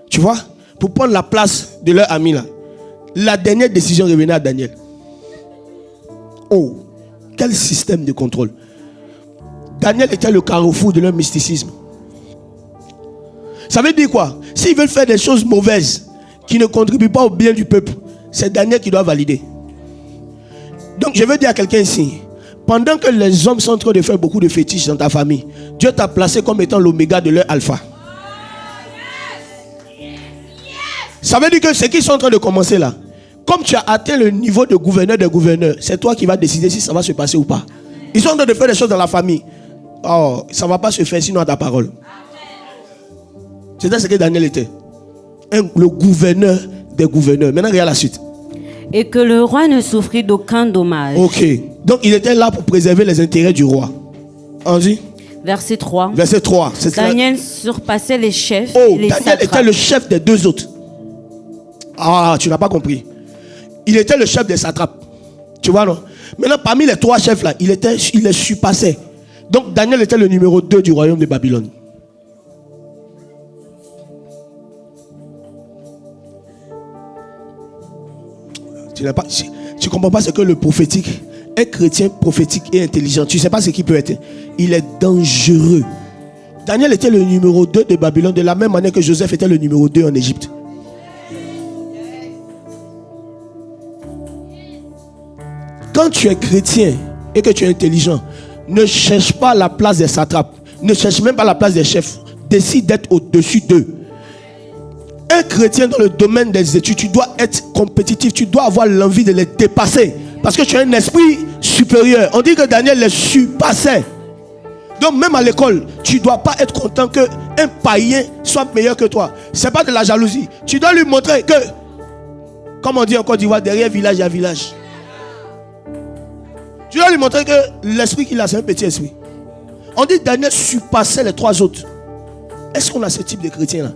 tu vois, pour prendre la place de leur ami là, la dernière décision revenait à Daniel. Oh, quel système de contrôle. Daniel était le carrefour de leur mysticisme. Ça veut dire quoi? S'ils veulent faire des choses mauvaises qui ne contribuent pas au bien du peuple, c'est Daniel qui doit valider. Donc je veux dire à quelqu'un ici, pendant que les hommes sont en train de faire beaucoup de fétiches dans ta famille, Dieu t'a placé comme étant l'oméga de leur alpha. Ça veut dire que ce qu'ils sont en train de commencer là, comme tu as atteint le niveau de gouverneur des gouverneurs, c'est toi qui vas décider si ça va se passer ou pas. Ils sont en train de faire des choses dans la famille. Oh, ça ne va pas se faire sinon à ta parole. C'était ce que Daniel était. Le gouverneur des gouverneurs. Maintenant, regarde la suite. Et que le roi ne souffrit d'aucun dommage. Ok. Donc, il était là pour préserver les intérêts du roi. On dit? Verset 3. Verset 3. Daniel surpassait les chefs. Oh, et les Daniel satrapes. était le chef des 2 autres. Ah, tu n'as pas compris. Il était le chef des satrapes. Tu vois, non? Maintenant, parmi les 3 chefs là, il les surpassait. Donc, Daniel était le numéro 2 du royaume de Babylone. Tu ne comprends pas ce que le prophétique, un chrétien prophétique et intelligent, tu ne sais pas ce qu'il peut être. Il est dangereux. Daniel était le numéro 2 de Babylone de la même manière que Joseph était le numéro 2 en Égypte. Quand tu es chrétien et que tu es intelligent, ne cherche pas la place des satrapes. Ne cherche même pas la place des chefs. Décide d'être au-dessus d'eux. Un chrétien dans le domaine des études, tu dois être compétitif, tu dois avoir l'envie de les dépasser. Parce que tu as un esprit supérieur. On dit que Daniel les surpassait. Donc même à l'école, tu ne dois pas être content qu'un païen soit meilleur que toi. Ce n'est pas de la jalousie. Tu dois lui montrer que, comme on dit en Côte d'Ivoire, derrière village, il y a village. Tu dois lui montrer que l'esprit qu'il a, c'est un petit esprit. On dit que Daniel surpassait les 3 autres. Est-ce qu'on a ce type de chrétiens là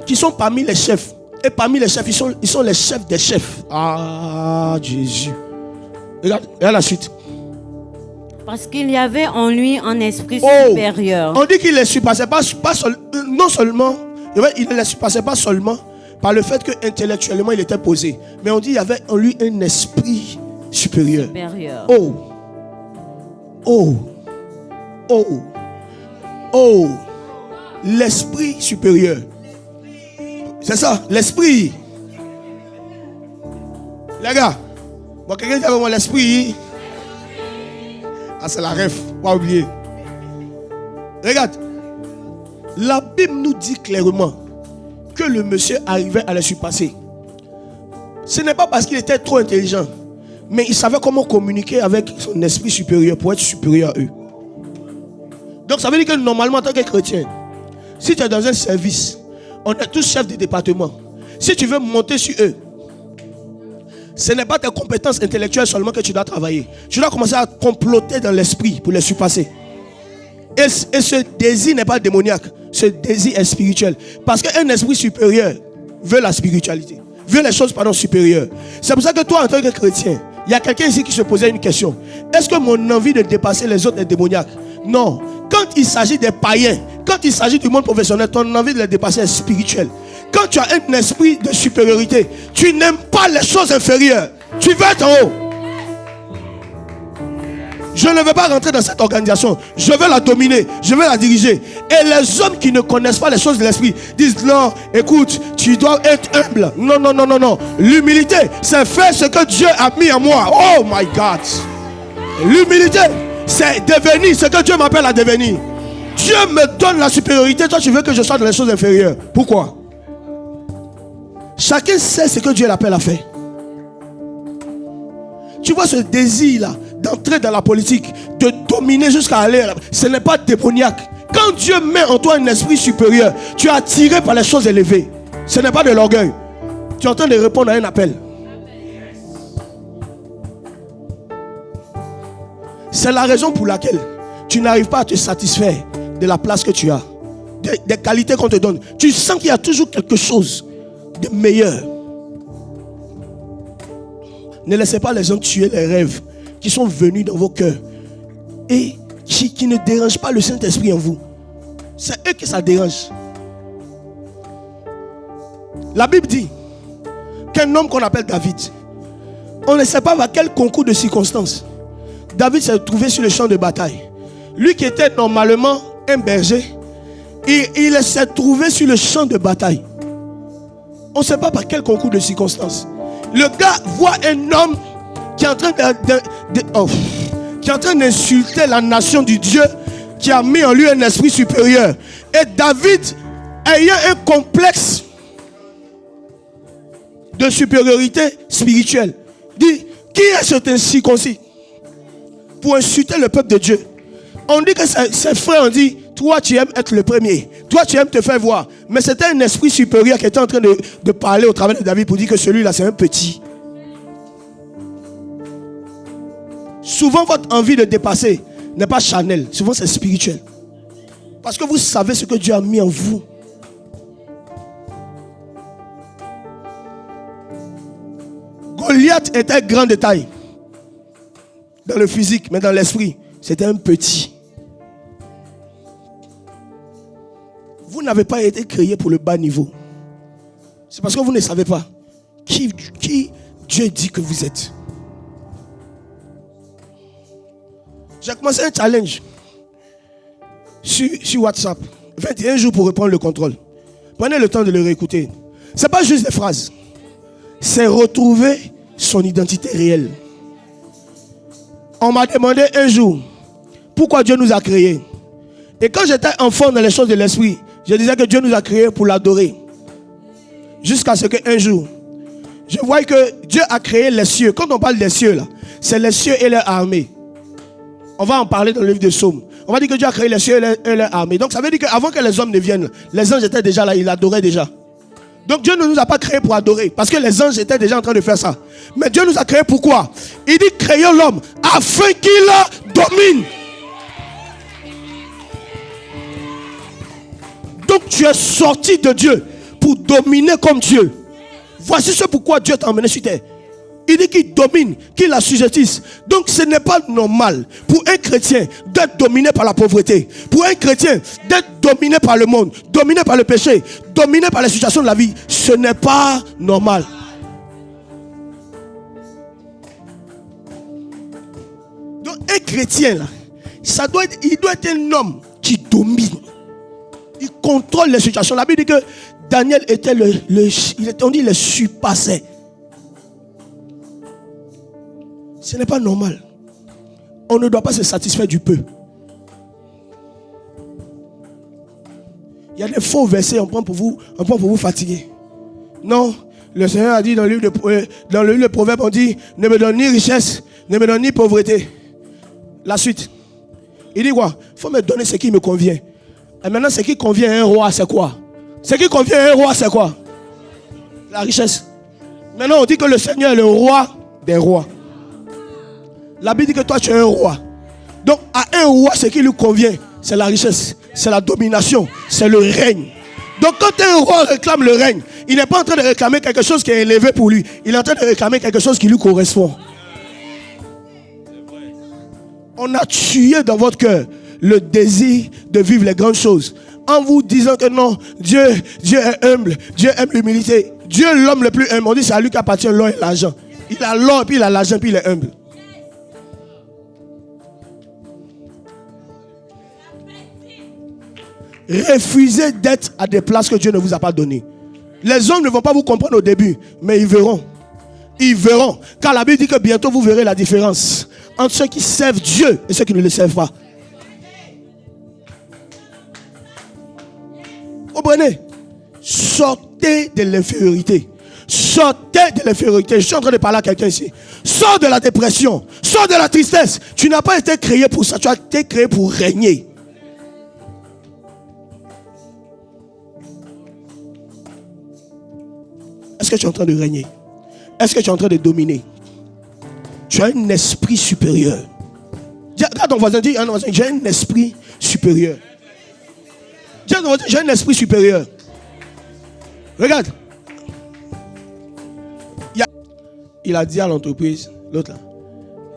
qui sont parmi les chefs? Et parmi les chefs, ils sont les chefs des chefs. Ah, Jésus. Regarde la suite. Parce qu'il y avait en lui un esprit supérieur. On dit qu'il les surpassait non seulement, il ne les surpassait pas seulement par le fait qu'intellectuellement il était posé, mais on dit qu'il y avait en lui un esprit supérieur. Oh. Oh, oh, oh, l'esprit supérieur. C'est ça, l'esprit. Les gars, bon, quelqu'un dit avec moi l'esprit. Ah, c'est la ref, pas oublier. Regarde, la Bible nous dit clairement que le monsieur arrivait à le surpasser. Ce n'est pas parce qu'il était trop intelligent, mais il savait comment communiquer avec son esprit supérieur pour être supérieur à eux. Donc ça veut dire que normalement en tant que chrétien, si tu es dans un service, on est tous chefs de département. Si tu veux monter sur eux, ce n'est pas tes compétences intellectuelles seulement que tu dois travailler. Tu dois commencer à comploter dans l'esprit pour les surpasser. Et ce désir n'est pas démoniaque. Ce désir est spirituel. Parce qu'un esprit supérieur veut la spiritualité. Veut les choses supérieures. C'est pour ça que toi en tant que chrétien, il y a quelqu'un ici qui se posait une question. Est-ce que mon envie de dépasser les autres est démoniaque? Non. Quand il s'agit des païens, quand il s'agit du monde professionnel, ton envie de les dépasser est spirituelle. Quand tu as un esprit de supériorité, tu n'aimes pas les choses inférieures. Tu veux être en haut. Je ne veux pas rentrer dans cette organisation. Je veux la dominer. Je veux la diriger. Et les hommes qui ne connaissent pas les choses de l'esprit disent non, écoute, tu dois être humble. Non, non, non, non, non. L'humilité, c'est faire ce que Dieu a mis en moi. Oh my God. L'humilité, c'est devenir ce que Dieu m'appelle à devenir. Dieu me donne la supériorité. Toi, tu veux que je sois dans les choses inférieures. Pourquoi? Chacun sait ce que Dieu l'appelle à faire. Tu vois ce désir-là d'entrer dans la politique, de dominer jusqu'à aller là, ce n'est pas démoniaque. Quand Dieu met en toi un esprit supérieur, tu es attiré par les choses élevées. Ce n'est pas de l'orgueil. Tu es en train de répondre à un appel. C'est la raison pour laquelle tu n'arrives pas à te satisfaire de la place que tu as, des qualités qu'on te donne. Tu sens qu'il y a toujours quelque chose de meilleur. Ne laissez pas les gens tuer les rêves qui sont venus dans vos cœurs et qui ne dérangent pas le Saint-Esprit en vous. C'est eux que ça dérange. La Bible dit qu'un homme qu'on appelle David, on ne sait pas à quel concours de circonstances David s'est trouvé sur le champ de bataille. Lui qui était normalement un berger, il s'est trouvé sur le champ de bataille. On ne sait pas par quel concours de circonstances. Le gars voit un homme qui est en train qui est en train d'insulter la nation du Dieu qui a mis en lui un esprit supérieur. Et David, ayant un complexe de supériorité spirituelle, dit: qui est cet incirconcis pour insulter le peuple de Dieu? On dit que ses frères ont dit: toi tu aimes être le premier, toi tu aimes te faire voir. Mais c'était un esprit supérieur qui était en train de parler au travers de David pour dire que celui-là c'est un petit. Souvent votre envie de dépasser n'est pas charnelle, souvent c'est spirituel. Parce que vous savez ce que Dieu a mis en vous. Goliath était grand de taille. Dans le physique, mais dans l'esprit, c'était un petit. Vous n'avez pas été créé pour le bas niveau. C'est parce que vous ne savez pas qui Dieu dit que vous êtes. J'ai commencé un challenge sur WhatsApp. 21 jours pour reprendre le contrôle. Prenez le temps de le réécouter. Ce n'est pas juste des phrases. C'est retrouver son identité réelle. On m'a demandé un jour pourquoi Dieu nous a créés. Et quand j'étais enfant dans les choses de l'esprit, je disais que Dieu nous a créés pour l'adorer. Jusqu'à ce qu'un jour, je vois que Dieu a créé les cieux. Quand on parle des cieux, là, c'est les cieux et leur armée. On va en parler dans le livre de Psaumes. On va dire que Dieu a créé les cieux et leur armée. Donc ça veut dire qu'avant que les hommes ne viennent, les anges étaient déjà là, ils l'adoraient déjà. Donc Dieu ne nous a pas créés pour adorer, parce que les anges étaient déjà en train de faire ça. Mais Dieu nous a créés pourquoi? Il dit: créons l'homme afin qu'il domine. Donc tu es sorti de Dieu pour dominer comme Dieu. Voici ce pourquoi Dieu t'a emmené sur terre. Il dit qu'il domine, qu'il assujettisse. Donc ce n'est pas normal pour un chrétien d'être dominé par la pauvreté. Pour un chrétien d'être dominé par le monde, dominé par le péché, dominé par les situations de la vie. Ce n'est pas normal. Donc un chrétien là, il doit être un homme qui domine. Il contrôle les situations. La Bible dit que Daniel était on dit il surpassait. Ce n'est pas normal. On ne doit pas se satisfaire du peu. Il y a des faux versets, on prend pour vous fatiguer. Non, le Seigneur a dit dans le livre de Proverbes, on dit, ne me donne ni richesse, ne me donne ni pauvreté. La suite. Il dit quoi? Il faut me donner ce qui me convient. Et maintenant, ce qui convient à un roi, c'est quoi? Ce qui convient à un roi, c'est quoi? La richesse. Maintenant, on dit que le Seigneur est le roi des rois. La Bible dit que toi, tu es un roi. Donc, à un roi, ce qui lui convient, c'est la richesse, c'est la domination, c'est le règne. Donc, quand un roi réclame le règne, il n'est pas en train de réclamer quelque chose qui est élevé pour lui. Il est en train de réclamer quelque chose qui lui correspond. On a tué dans votre cœur le désir de vivre les grandes choses. En vous disant que non, Dieu est humble, Dieu aime l'humilité. Dieu est l'homme le plus humble. On dit c'est à lui qu'appartient l'or et l'argent. Il a l'or, puis il a l'argent, puis il est humble. Refusez d'être à des places que Dieu ne vous a pas données. Les hommes ne vont pas vous comprendre au début, mais ils verront. Ils verront. Car la Bible dit que bientôt vous verrez la différence entre ceux qui servent Dieu et ceux qui ne le servent pas. Comprenez? Sortez de l'infériorité. Sortez de l'infériorité. Je suis en train de parler à quelqu'un ici. Sors de la dépression. Sors de la tristesse. Tu n'as pas été créé pour ça. Tu as été créé pour régner. Est-ce que tu es en train de régner? Est-ce que tu es en train de dominer? Tu as un esprit supérieur. Regarde ton voisin, dis à ton voisin, j'ai un esprit supérieur. Dis à ton voisin, j'ai un esprit supérieur. Regarde. Il a dit à l'entreprise, l'autre là,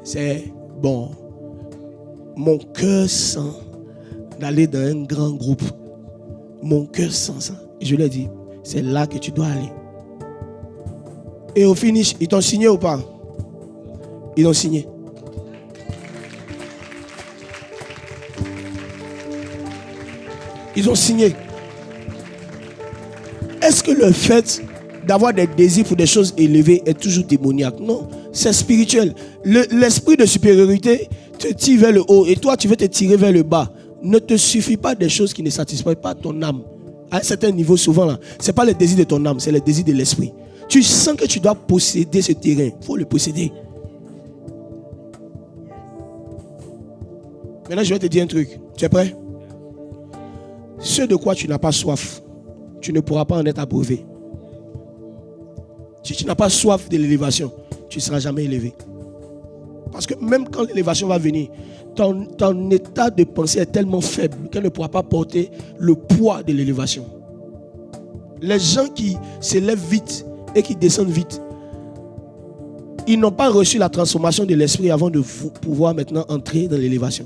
c'est bon, mon cœur sent d'aller dans un grand groupe. Mon cœur sent ça. Et je lui ai dit, c'est là que tu dois aller. Et au finish, ils t'ont signé ou pas? Ils ont signé. Ils ont signé. Est-ce que le fait d'avoir des désirs pour des choses élevées est toujours démoniaque? Non, c'est spirituel. L'esprit de supériorité te tire vers le haut et toi tu veux te tirer vers le bas. Ne te suffit pas des choses qui ne satisfont pas ton âme. À un certain niveau, souvent là, ce n'est pas le désir de ton âme, c'est le désir de l'esprit. Tu sens que tu dois posséder ce terrain. Il faut le posséder. Maintenant, je vais te dire un truc. Tu es prêt? Ce de quoi tu n'as pas soif, tu ne pourras pas en être abreuvé. Si tu n'as pas soif de l'élévation, tu ne seras jamais élevé. Parce que même quand l'élévation va venir, ton état de pensée est tellement faible qu'elle ne pourra pas porter le poids de l'élévation. Les gens qui s'élèvent vite et qui descendent vite, ils n'ont pas reçu la transformation de l'esprit avant de pouvoir maintenant entrer dans l'élévation.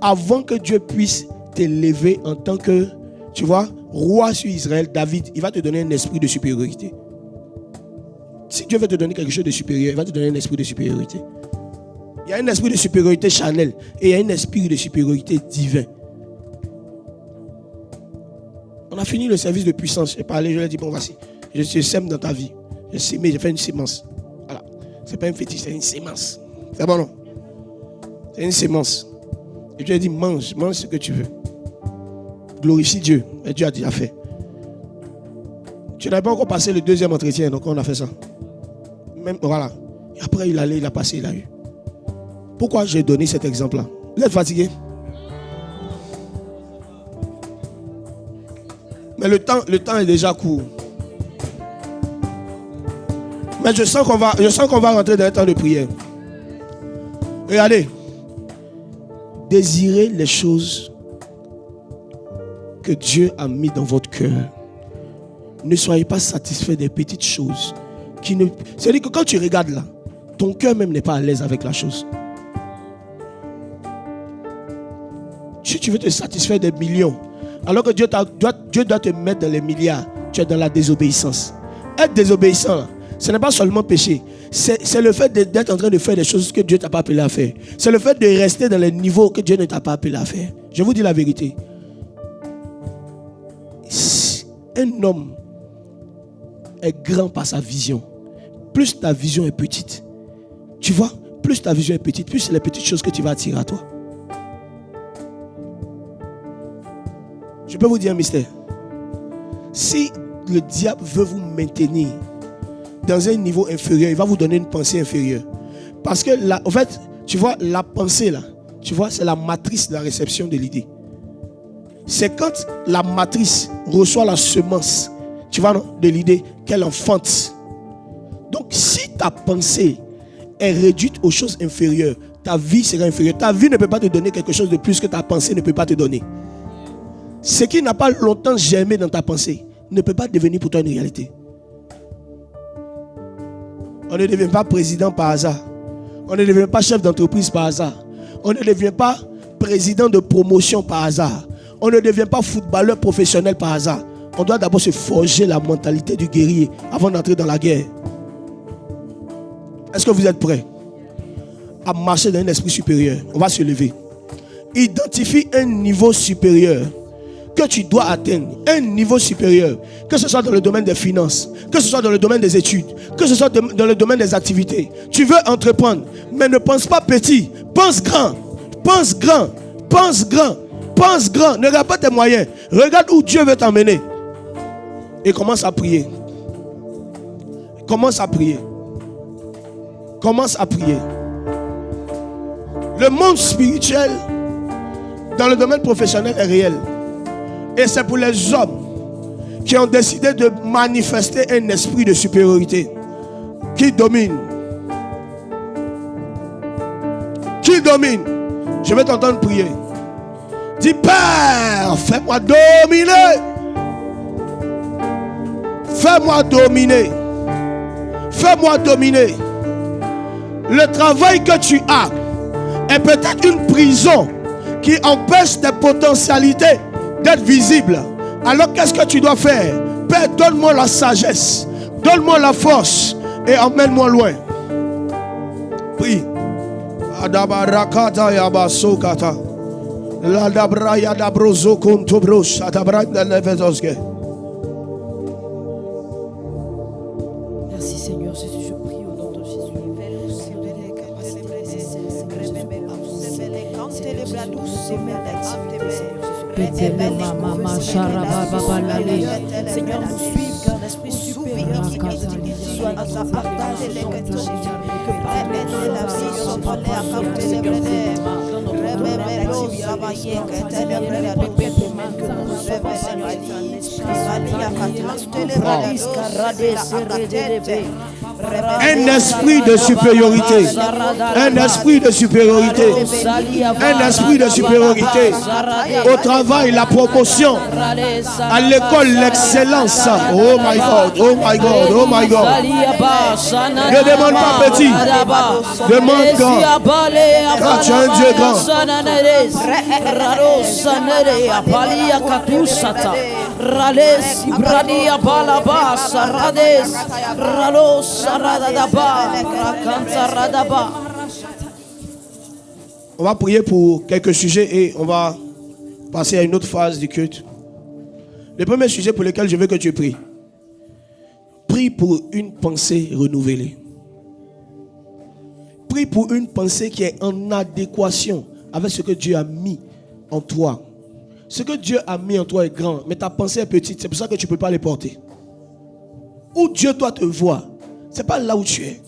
Avant que Dieu puisse t'élever en tant que, tu vois, roi sur Israël, David, il va te donner un esprit de supériorité. Si Dieu veut te donner quelque chose de supérieur, il va te donner un esprit de supériorité. Il y a un esprit de supériorité charnel et il y a un esprit de supériorité divin. On a fini le service de puissance. J'ai parlé, je lui ai dit, bon, voici, je sème dans ta vie. J'ai sémé, j'ai fait une sémence. Voilà. C'est pas un fétiche, c'est une sémence. C'est bon, non? C'est une sémence. Et Dieu a dit, mange ce que tu veux. Glorifie Dieu. Et Dieu a déjà fait. Tu n'avais pas encore passé le deuxième entretien, donc on a fait ça. Même, voilà. Et après, il a passé, il a eu. Pourquoi j'ai donné cet exemple-là? Vous êtes fatigué? Mais le temps est déjà court. Mais je sens qu'on va rentrer dans un temps de prière. Regardez. Désirez les choses que Dieu a mis dans votre cœur. Ne soyez pas satisfait des petites choses. C'est-à-dire que quand tu regardes là, ton cœur même n'est pas à l'aise avec la chose. Si tu veux te satisfaire des millions, alors que Dieu doit te mettre dans les milliards, tu es dans la désobéissance. Être désobéissant, ce n'est pas seulement péché. c'est le fait d'être en train de faire des choses que Dieu ne t'a pas appelé à faire. C'est le fait de rester dans les niveaux que Dieu ne t'a pas appelé à faire. Je vous dis la vérité. Un homme est grand par sa vision. Plus ta vision est petite, tu vois, plus ta vision est petite, plus c'est les petites choses que tu vas attirer à toi. Je peux vous dire un mystère. Si le diable veut vous maintenir dans un niveau inférieur, il va vous donner une pensée inférieure. Parce que là, en fait, tu vois, la pensée là, tu vois, c'est la matrice de la réception de l'idée. C'est quand la matrice reçoit la semence, tu vois, non, de l'idée qu'elle enfante. Donc, si ta pensée est réduite aux choses inférieures, ta vie sera inférieure. Ta vie ne peut pas te donner quelque chose de plus que ta pensée ne peut pas te donner. Ce qui n'a pas longtemps germé dans ta pensée ne peut pas devenir pour toi une réalité. On ne devient pas président par hasard. On ne devient pas chef d'entreprise par hasard. On ne devient pas président de promotion par hasard. On ne devient pas footballeur professionnel par hasard. On doit d'abord se forger la mentalité du guerrier avant d'entrer dans la guerre. Est-ce que vous êtes prêts à marcher dans un esprit supérieur? On va se lever. Identifie un niveau supérieur que tu dois atteindre. Un niveau supérieur. Que ce soit dans le domaine des finances, que ce soit dans le domaine des études, que ce soit dans le domaine des activités. Tu veux entreprendre, mais ne pense pas petit. Pense grand. Pense grand. Pense grand. Pense grand. Ne regarde pas tes moyens. Regarde où Dieu veut t'emmener. Et commence à prier. Commence à prier. Commence à prier. Le monde spirituel dans le domaine professionnel est réel. Et c'est pour les hommes qui ont décidé de manifester un esprit de supériorité qui domine. Qui domine. Je vais t'entendre prier. Dis, Père, fais-moi dominer. Fais-moi dominer. Fais-moi dominer. Le travail que tu as est peut-être une prison qui empêche tes potentialités d'être visibles. Alors qu'est-ce que tu dois faire? Père, donne-moi la sagesse, donne-moi la force et emmène-moi loin. Prie. Adabarakata yabasokata. Ladabra yadabrozo kontobros adabra nevezoske. Merci Seigneur Jésus, je prie au nom de Jésus. Seigneur, nous suivons car l'esprit supérieur soit notre partage et un esprit de supériorité. Un esprit de supériorité. Un esprit de supériorité. Au travail, la promotion. À l'école, l'excellence. Oh my God, oh my God, oh my God. Ne demande pas petit. Demande grand. Car tu es un Dieu grand. On va prier pour quelques sujets et on va passer à une autre phase du culte. Le premier sujet pour lequel je veux que tu pries. Prie pour une pensée renouvelée. Prie pour une pensée qui est en adéquation avec ce que Dieu a mis en toi. Ce que Dieu a mis en toi est grand, mais ta pensée est petite. C'est pour ça que tu ne peux pas les porter. Où Dieu doit te voir, ce n'est pas là où tu es.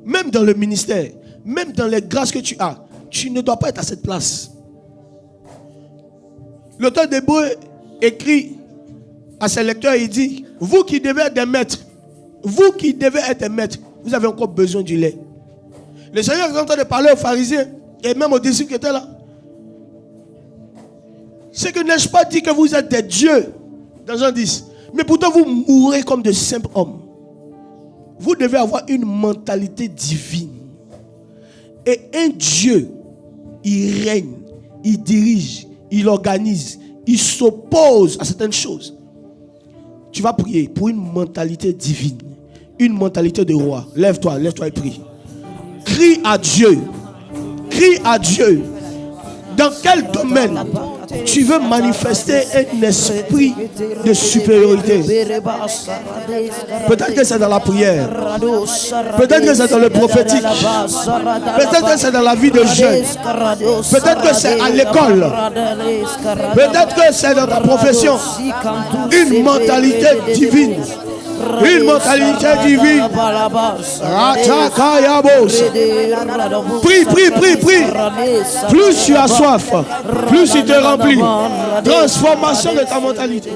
Même dans le ministère, même dans les grâces que tu as, tu ne dois pas être à cette place. L'auteur d'Hébreux écrit à ses lecteurs, il dit, vous qui devez être des maîtres, vous qui devez être des maîtres, vous avez encore besoin du lait. Le Seigneur est en train de parler aux pharisiens et même aux disciples qui étaient là. C'est que n'ai-je pas dit que vous êtes des dieux dans Jean 10, mais pourtant vous mourrez comme de simples hommes. Vous devez avoir une mentalité divine. Et un Dieu, il règne, il dirige, il organise, il s'oppose à certaines choses. Tu vas prier pour une mentalité divine, une mentalité de roi. Lève-toi et prie. Crie à Dieu. Crie à Dieu. Dans quel domaine tu veux manifester un esprit de supériorité? Peut-être que c'est dans la prière. Peut-être que c'est dans le prophétique. Peut-être que c'est dans la vie de jeune. Peut-être que c'est à l'école. Peut-être que c'est dans ta profession. Une mentalité divine. Une mentalité divine. Prie. Plus tu as soif, plus il te remplit. Transformation de ta mentalité.